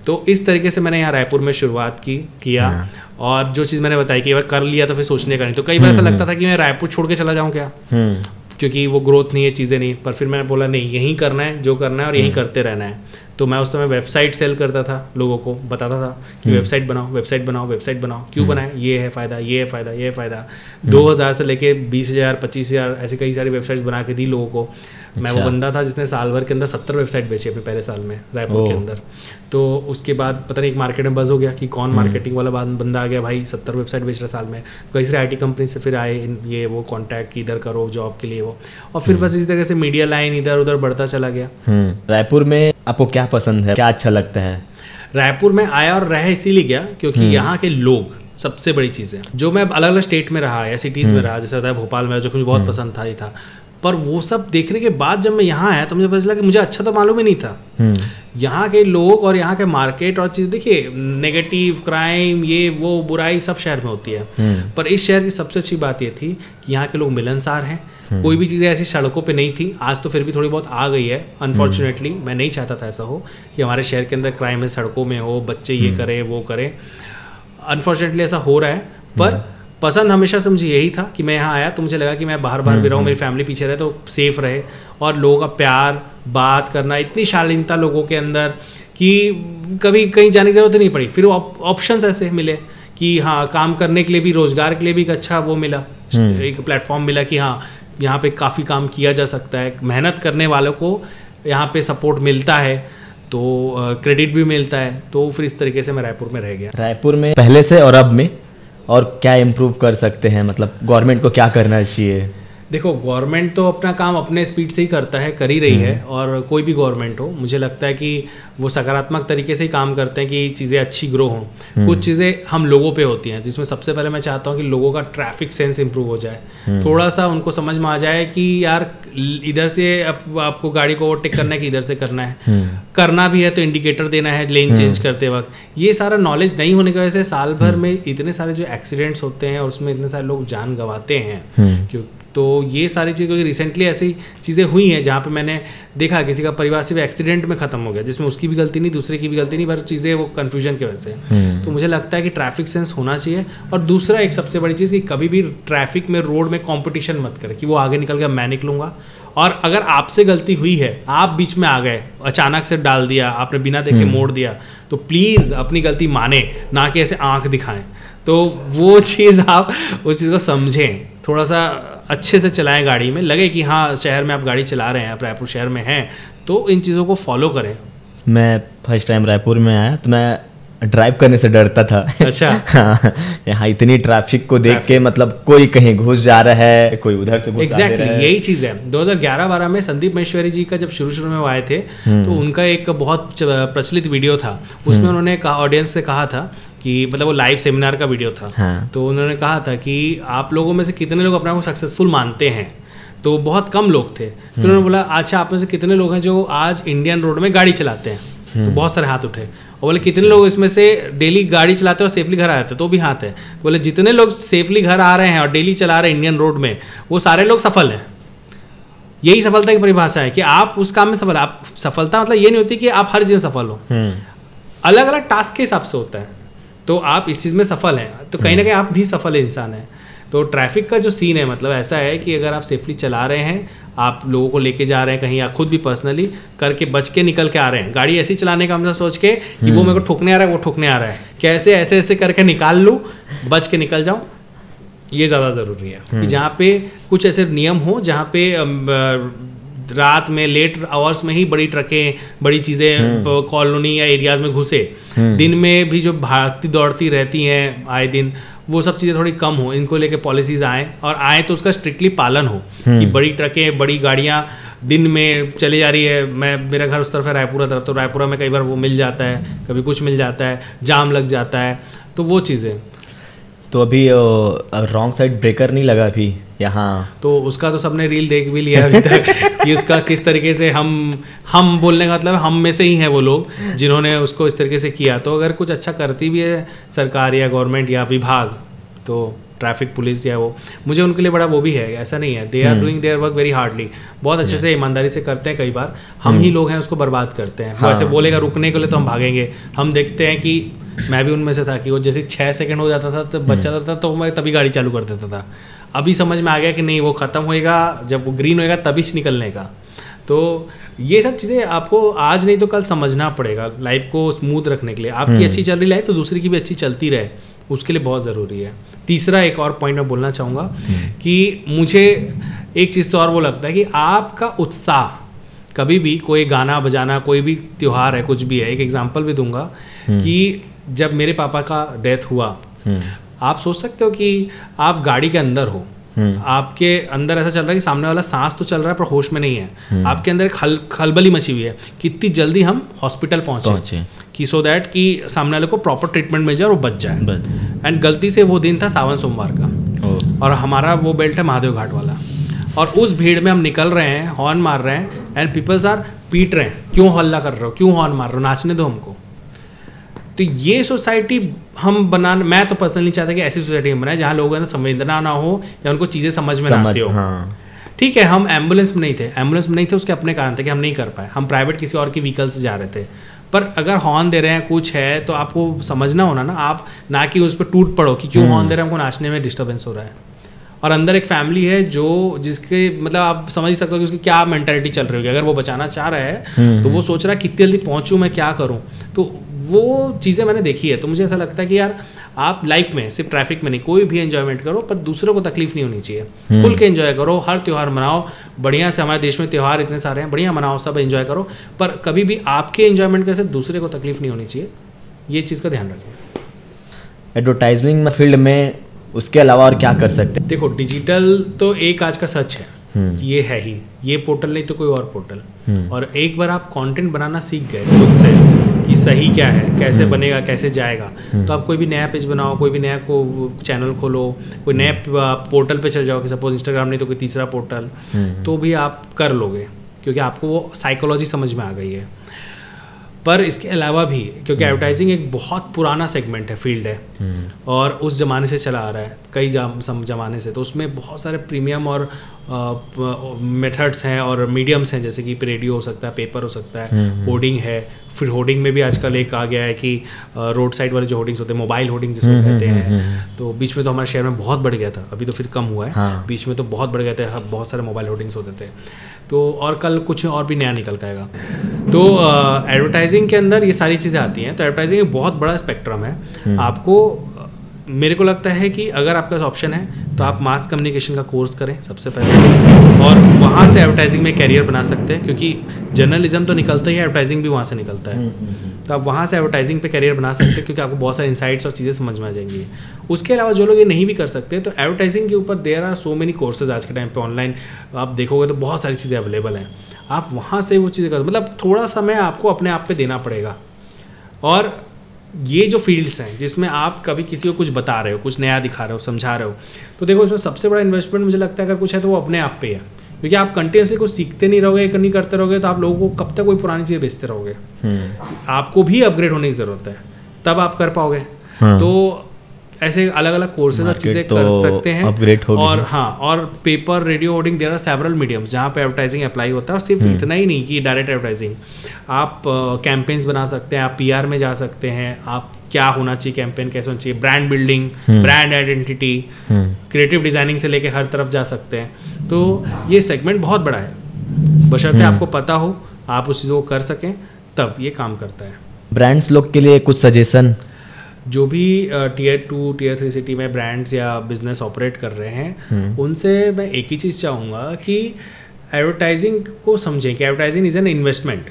तो इस तरीके से मैंने यहाँ रायपुर में शुरुआत किया। और जो चीज़ मैंने बताई कि एक बार कर लिया तो फिर सोचने का नहीं। तो कई बार ऐसा लगता था कि मैं रायपुर छोड़ के चला जाऊँ क्या, क्योंकि वो ग्रोथ नहीं है, चीज़ें नहीं। पर फिर मैंने बोला नहीं, यहीं करना है जो करना है और यहीं करते रहना है। तो मैं उस समय वेबसाइट सेल करता था, लोगों को बताता था कि वेबसाइट बनाओ, वेबसाइट बनाओ, वेबसाइट बनाओ। क्यों बनाए, ये है फ़ायदा, ये है फ़ायदा, ये है फ़ायदा। 2000 से लेके 20,000 25,000 ऐसी कई सारी वेबसाइट्स बना के दी लोगों को। मैं वो बंदा था जिसने साल भर के अंदर 70 वेबसाइट बेची अपने पहले साल में रायपुर के अंदर। तो उसके बाद पता नहीं एक मार्केट में बज़ हो गया कि कौन मार्केटिंग वाला बंदा आ गया भाई, 70 वेबसाइट बेच रहा साल में। कई सारे IT कंपनी से फिर आए ये वो कॉन्टैक्ट कि इधर करो जॉब के लिए वो, और फिर बस इसी तरह से मीडिया लाइन इधर उधर बढ़ता चला गया। रायपुर में आपको क्या पसंद है, क्या अच्छा लगता है? रायपुर में आया और रह इसीलिए गया क्योंकि यहाँ के लोग सबसे बड़ी चीज़ है। जो मैं अलग अलग स्टेट में रहा या सिटीज़ में रहा, जैसे भोपाल में, जो कि मुझे बहुत पसंद था, ये था। पर वो सब देखने के बाद जब मैं यहाँ आया तो मुझे पता चला कि मुझे अच्छा तो मालूम ही नहीं था। यहाँ के लोग और यहाँ के मार्केट और चीज़, देखिए नेगेटिव क्राइम ये वो बुराई सब शहर में होती है, पर इस शहर की सबसे अच्छी बात ये थी कि यहाँ के लोग मिलनसार हैं। कोई भी चीज़ें ऐसी सड़कों पे नहीं थी, आज तो फिर भी थोड़ी बहुत आ गई है अनफॉर्चुनेटली। मैं नहीं चाहता था ऐसा हो कि हमारे शहर के अंदर क्राइम है, सड़कों में हो, बच्चे ये करें वो करें। अनफॉर्चुनेटली ऐसा हो रहा है, पर पसंद हमेशा से मुझे यही था कि मैं यहाँ आया तो मुझे लगा कि मैं बाहर भी रहूँ, मेरी फैमिली पीछे रहे तो सेफ रहे, और लोगों का प्यार, बात करना, इतनी शालीनता लोगों के अंदर कि कभी कहीं जाने की ज़रूरत नहीं पड़ी। फिर ऑप्शंस ऐसे मिले कि हाँ, काम करने के लिए भी, रोज़गार के लिए भी एक अच्छा वो मिला, एक प्लेटफॉर्म मिला कि हाँ यहाँ पे काफ़ी काम किया जा सकता है, मेहनत करने वालों को यहाँ पे सपोर्ट मिलता है, तो क्रेडिट भी मिलता है। तो फिर इस तरीके से मैं रायपुर में रह गया। रायपुर में पहले से और अब में और क्या इम्प्रूव कर सकते हैं, मतलब गवर्नमेंट को क्या करना चाहिए? देखो, गवर्नमेंट तो अपना काम अपने स्पीड से ही करता है, कर ही रही है। और कोई भी गवर्नमेंट हो, मुझे लगता है कि वो सकारात्मक तरीके से ही काम करते हैं कि चीज़ें अच्छी ग्रो हों। कुछ चीज़ें हम लोगों पे होती हैं, जिसमें सबसे पहले मैं चाहता हूँ कि लोगों का ट्रैफिक सेंस इंप्रूव हो जाए। थोड़ा सा उनको समझ में आ जाए कि यार इधर से आपको गाड़ी को ओवरटेक करना है कि इधर से करना है, करना भी है तो इंडिकेटर देना है लेन चेंज करते वक्त। ये सारा नॉलेज नहीं होने की वजह से साल भर में इतने सारे जो एक्सीडेंट्स होते हैं और उसमें इतने सारे लोग जान गंवाते हैं। तो ये सारी चीज़ें रिसेंटली ऐसी चीज़ें हुई हैं जहाँ पे मैंने देखा किसी का परिवार सिर्फ एक्सीडेंट में ख़त्म हो गया, जिसमें उसकी भी गलती नहीं, दूसरे की भी गलती नहीं, पर चीज़ें वो कन्फ्यूजन की वजह से। तो मुझे लगता है कि ट्रैफिक सेंस होना चाहिए। और दूसरा एक सबसे बड़ी चीज़ कि कभी भी ट्रैफिक में रोड में कॉम्पिटिशन मत करें कि वो आगे निकल गया मैं निकलूँगा। और अगर आपसे गलती हुई है, आप बीच में आ गए, अचानक से डाल दिया आपने, बिना देखे मोड़ दिया, तो प्लीज़ अपनी गलती माने, ना कि ऐसे आंख दिखाएं। तो वो चीज़ आप उस चीज़ को समझें, थोड़ा सा अच्छे से चलाएं गाड़ी में, लगे कि हाँ शहर में आप गाड़ी चला रहे हैं, आप रायपुर शहर में हैं, तो इन चीज़ों को फॉलो करें। मैं फर्स्ट टाइम रायपुर में आया तो मैं ड्राइव करने से डरता था। अच्छा। हाँ, यहाँ इतनी ट्रैफिक को देख के मतलब कोई कहीं घुस जा रहा है, कोई उधर से घुस Exactly, यही चीज़ है। 2011-12 में संदीप महेश्वरी जी का जब शुरू में वो आए थे, तो उनका एक बहुत प्रचलित वीडियो था, उसमें उन्होंने ऑडियंस से कहा था कि मतलब वो लाइव सेमिनार का वीडियो था। हाँ। तो उन्होंने कहा था कि आप लोगों में से कितने लोग अपने आप को सक्सेसफुल मानते हैं, तो बहुत कम लोग थे। फिर उन्होंने बोला अच्छा आप में से कितने लोग हैं जो आज इंडियन रोड में गाड़ी चलाते हैं, तो बहुत सारे हाथ उठे। और बोले कितने लोग इसमें से डेली गाड़ी चलाते हैं और सेफली घर आ जाते हैं, तो भी हाथ है। बोले जितने लोग सेफली घर आ रहे हैं और डेली चला रहे हैं इंडियन रोड में, वो सारे लोग सफल हैं। यही सफलता की परिभाषा है कि आप उस काम में सफल। आप सफलता मतलब ये नहीं होती कि आप हर चीज़ सफल हो, अलग अलग टास्क के हिसाब से होता है। तो आप इस चीज़ में सफल हैं, तो कहीं ना कहीं आप भी सफल इंसान हैं। तो ट्रैफिक का जो सीन है मतलब ऐसा है कि अगर आप सेफली चला रहे हैं, आप लोगों को लेके जा रहे हैं कहीं, या खुद भी पर्सनली करके बच के निकल के आ रहे हैं, गाड़ी ऐसी चलाने का हमने सोच के कि वो मेरे को ठोकने आ रहा है, वो ठोकने आ रहा है, कैसे ऐसे ऐसे करके निकाल लूँ, बच के निकल जाऊँ, ये ज़्यादा ज़रूरी है। कि जहाँ पे कुछ ऐसे नियम हो जहाँ पे रात में लेट आवर्स में ही बड़ी ट्रकें, बड़ी चीज़ें कॉलोनी या एरियाज में घुसे, दिन में भी जो भागती दौड़ती रहती हैं आए दिन, वो सब चीज़ें थोड़ी कम हो, इनको लेके पॉलिसीज़ आएँ, और आए तो उसका स्ट्रिक्टली पालन हो कि बड़ी ट्रकें, बड़ी गाड़ियाँ दिन में चली जा रही है। मेरा घर उस तरफ है रायपुरा तरफ, तो रायपुरा में कई बार वो मिल जाता है, कभी कुछ मिल जाता है, जाम लग जाता है, तो वो चीज़ें। तो अभी रॉन्ग साइड ब्रेकर नहीं लगा अभी यहाँ, तो उसका तो सबने रील देख भी लिया अभी तक कि उसका किस तरीके से हम बोलने का मतलब हम में से ही हैं वो लोग जिन्होंने उसको इस तरीके से किया। तो अगर कुछ अच्छा करती भी है सरकार या गवर्नमेंट या विभाग, तो ट्रैफिक पुलिस या वो, मुझे उनके लिए बड़ा वो भी है, ऐसा नहीं है, they are doing their work very hardly, बहुत अच्छे से ईमानदारी से करते हैं। कई बार हम ही लोग हैं उसको बर्बाद करते हैं। वो ऐसे बोलेगा रुकने के लिए तो हम भागेंगे। हम देखते हैं कि मैं भी उनमें से था कि वो जैसे 6 सेकंड हो जाता था तो बच्चा था, तो मैं तभी गाड़ी चालू कर देता था। अभी समझ में आ गया कि नहीं, वो ख़त्म होएगा जब वो ग्रीन होएगा तभी निकलने का। तो ये सब चीज़ें आपको आज नहीं तो कल समझना पड़ेगा लाइफ को स्मूथ रखने के लिए। आपकी अच्छी चल रही लाइफ तो दूसरी की भी अच्छी चलती रहे, उसके लिए बहुत ज़रूरी है। तीसरा एक और पॉइंट मैं बोलना चाहूँगा कि मुझे एक चीज़ तो और वो लगता है कि आपका उत्साह, कभी भी कोई गाना बजाना, कोई भी त्यौहार है, कुछ भी है, एक एग्जांपल भी दूंगा कि जब मेरे पापा का डेथ हुआ, आप सोच सकते हो कि आप गाड़ी के अंदर हो, आपके अंदर ऐसा चल रहा है कि सामने वाला सांस तो चल रहा है पर होश में नहीं है, आपके अंदर एक खलबली मची हुई है, कितनी जल्दी हम हॉस्पिटल पहुंचे कि सो दैट कि सामने वाले को प्रॉपर ट्रीटमेंट मिल जाए और वो बच जाए। एंड गलती से वो दिन था सावन सोमवार का, और हमारा वो बेल्ट है महादेव घाट वाला, और उस भीड़ में हम निकल रहे हैं, हॉर्न मार रहे हैं, एंड पीपल्स आर पीट रहे हैं, क्यों हल्ला कर रहे हो, क्यों हॉर्न मार रहे हो, नाचने दो हमको। तो ये सोसाइटी हम बनाना, मैं तो पर्सनली चाहता कि ऐसी सोसाइटी हम बनाए जहाँ लोगों का संवेदना ना हो या उनको चीज़ें समझ में ना आती हो। ठीक है, हम एम्बुलेंस में नहीं थे, उसके अपने कारण थे कि हम नहीं कर पाए, हम प्राइवेट किसी और की व्हीकल से जा रहे थे। पर अगर हॉर्न दे रहे हैं, कुछ है, तो आपको समझना होना ना, आप ना कि उस पर टूट पड़ो कि क्यों हॉर्न दे रहे हैं, हमको नाचने में डिस्टर्बेंस हो रहा है। और अंदर एक फैमिली है जो जिसके मतलब आप समझ सकते हो कि उसकी क्या मेंटालिटी चल रही होगी। अगर वो बचाना चाह रहा है तो वो सोच रहा है कितनी जल्दी पहुंचूं, मैं क्या करूं। तो वो चीज़ें मैंने देखी है। तो मुझे ऐसा लगता है कि यार आप लाइफ में सिर्फ ट्रैफिक में नहीं, कोई भी एंजॉयमेंट करो, पर दूसरों को तकलीफ नहीं होनी चाहिए। खुल के एंजॉय करो, हर त्यौहार मनाओ बढ़िया से। हमारे देश में त्यौहार इतने सारे हैं, बढ़िया मनाओ, सब एंजॉय करो, पर कभी भी आपके एंजॉयमेंट से दूसरे को तकलीफ नहीं होनी चाहिए। ये चीज़ का ध्यान रखिए। एडवर्टाइजमेंट फील्ड में उसके अलावा और क्या कर सकते हैं? देखो, डिजिटल तो एक आज का सच है, ये है ही, ये पोर्टल नहीं तो कोई और पोर्टल। और एक बार आप कंटेंट बनाना सीख गए खुद से कि सही क्या है, कैसे बनेगा, कैसे जाएगा, तो आप कोई भी नया पेज बनाओ, कोई भी नया को चैनल खोलो, कोई नए पोर्टल पे चल जाओ, कि सपोज इंस्टाग्राम नहीं तो कोई तीसरा पोर्टल, तो भी आप कर लोगे, क्योंकि आपको वो साइकोलॉजी समझ में आ गई है। पर इसके अलावा भी, क्योंकि एडवर्टाइजिंग एक बहुत पुराना सेगमेंट है, फील्ड है, और उस ज़माने से चला आ रहा है, कई ज़माने से, तो उसमें बहुत सारे प्रीमियम और मेथड्स हैं और मीडियम्स हैं, जैसे कि रेडियो हो सकता है, पेपर हो सकता है, होर्डिंग है। फिर होर्डिंग में भी आजकल एक आ गया है कि रोड साइड वाले जो होर्डिंग्स होते हैं, मोबाइल होर्डिंग जिसको कहते हैं, तो बीच में तो हमारे शहर में बहुत बढ़ गया था, अभी तो फिर कम हुआ है, बीच में तो बहुत बढ़ गया था, बहुत सारे मोबाइल होर्डिंग्स होते थे, तो और कल कुछ और भी नया निकल के आएगा। तो एडवर्टाइजिंग के अंदर ये सारी चीज़ें आती हैं। तो एडवर्टाइजिंग एक बहुत बड़ा स्पेक्ट्रम है। आपको, मेरे को लगता है कि अगर आपके पास ऑप्शन है तो आप मास कम्युनिकेशन का कोर्स करें सबसे पहले, और वहाँ से एडवर्टाइजिंग में कैरियर बना सकते हैं, क्योंकि जर्नलिज्म तो निकलता ही है, एडवर्टाइजिंग भी वहाँ से निकलता है। तो आप वहाँ से एडवर्टाइजिंग पे कैरियर बना सकते हैं, क्योंकि आपको बहुत सारे इंसाइट्स और चीज़ें समझ में आ जाएंगी। उसके अलावा जो लोग ये नहीं भी कर सकते, तो एडवर्टाइजिंग के ऊपर there are so many courses आज के टाइम पे ऑनलाइन आप देखोगे तो बहुत सारी चीज़ें अवेलेबल हैं। आप वहाँ से वो चीज़ें कर, मतलब थोड़ा समय आपको अपने आप पे देना पड़ेगा। और ये जो फील्ड्स हैं जिसमें आप कभी किसी को कुछ बता रहे हो, कुछ नया दिखा रहे हो, समझा रहे हो, तो देखो इसमें सबसे बड़ा इन्वेस्टमेंट मुझे लगता है अगर कुछ है तो वो अपने आप पे है, क्योंकि आप कंटिन्यूसली कुछ सीखते नहीं रहोगे, नहीं करते रहोगे, तो आप लोगों को कब तक कोई पुरानी चीज़ बेचते रहोगे। आपको भी अपग्रेड होने की ज़रूरत है, तब आप कर पाओगे। तो ऐसे अलग अलग कोर्सेज और चीज़ें कर सकते हैं, और हाँ, और paper, radio, hoarding, there are several mediums जहाँ पे एडवर्टाइजिंग अप्लाई होता है। और सिर्फ इतना ही नहीं कि डायरेक्ट एडवर्टाइजिंग, आप कैंपेन्स बना सकते हैं, आप पीआर में जा सकते हैं, आप क्या होना चाहिए, कैंपेन कैसे होना चाहिए, brand building, brand identity, creative designing से लेके हर तरफ जा सकते हैं। तो ये सेगमेंट बहुत बड़ा है, बशर्ते आपको पता हो, आप उस चीज़ों को कर सकें, तब ये काम करता है। ब्रांड्स लोग के लिए कुछ सजेशन? जो भी टियर 2, टियर 3 सिटी में ब्रांड्स या बिजनेस ऑपरेट कर रहे हैं, उनसे मैं एक ही चीज़ चाहूँगा कि एडवर्टाइजिंग को समझें कि एडवर्टाइजिंग इज़ एन इन्वेस्टमेंट।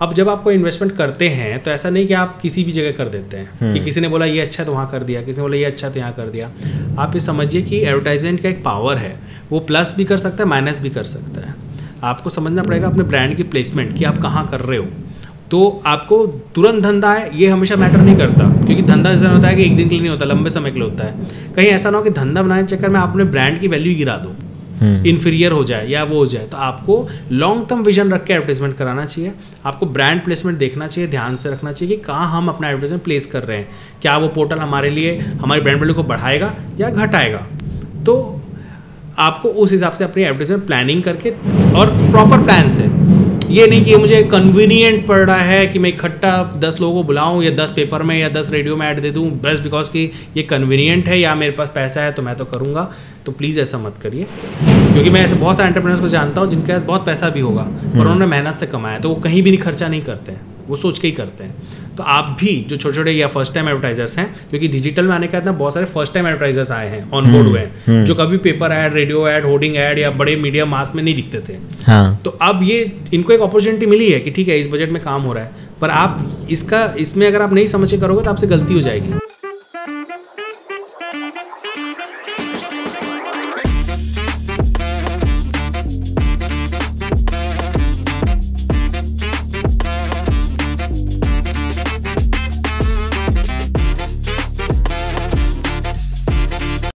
अब जब आप कोई इन्वेस्टमेंट करते हैं तो ऐसा नहीं कि आप किसी भी जगह कर देते हैं, कि किसी ने बोला ये अच्छा तो वहाँ कर दिया, किसी ने बोला ये अच्छा तो यहाँ कर दिया। आप ये समझिए कि एडवर्टाइजमेंट का एक पावर है, वो प्लस भी कर सकता है, माइनस भी कर सकता है। आपको समझना पड़ेगा अपने ब्रांड की प्लेसमेंट, कि आप कहाँ कर रहे हो। तो आपको तुरंत धंधा है ये हमेशा मैटर नहीं करता, क्योंकि धंधा ऐसा होता है कि एक दिन के लिए नहीं होता, लंबे समय के लिए होता है। कहीं ऐसा ना हो कि धंधा बनाने के चक्कर में आप अपने ब्रांड की वैल्यू गिरा दो, इन्फीरियर हो जाए या वो हो जाए। तो आपको लॉन्ग टर्म विजन रख के एडवर्टाइजमेंट कराना चाहिए, आपको ब्रांड प्लेसमेंट देखना चाहिए, ध्यान से रखना चाहिए कि कहाँ हम अपना एडवर्टाइजमेंट प्लेस कर रहे हैं, क्या वो पोर्टल हमारे लिए हमारी ब्रांड वैल्यू को बढ़ाएगा या घटाएगा। तो आपको उस हिसाब से अपनी एडवर्टाइजमेंट प्लानिंग करके, और प्रॉपर प्लान से, ये नहीं कि मुझे कन्वीनियंट पड़ रहा है कि मैं इकट्ठा 10 लोगों को बुलाऊं या 10 पेपर में या 10 रेडियो में ऐड दे दूं बस बिकॉज कि ये कन्वीनियंट है या मेरे पास पैसा है तो मैं तो करूंगा। तो प्लीज़ ऐसा मत करिए, क्योंकि मैं ऐसे बहुत सारे एंटरप्रेन्योर्स को जानता हूं जिनके पास बहुत पैसा भी होगा पर उन्होंने मेहनत से कमाया, तो वो कहीं भी खर्चा नहीं करते हैं, वो सोच के ही करते हैं। तो आप भी जो छोटे छोटे या फर्स्ट टाइम एडवर्टाइजर्स हैं, क्योंकि डिजिटल में आने के बाद ना बहुत सारे फर्स्ट टाइम एडवर्टाइजर्स आए हैं, ऑन बोर्ड हुए हैं, जो कभी paper add, radio add, hoarding add या बड़े मीडिया मास में नहीं दिखते थे। तो अब ये इनको एक अपॉर्चुनिटी मिली है कि ठीक है इस बजट में काम हो रहा है, पर आप इसमें अगर आप नहीं समझ के करोगे तो आपसे गलती हो जाएगी।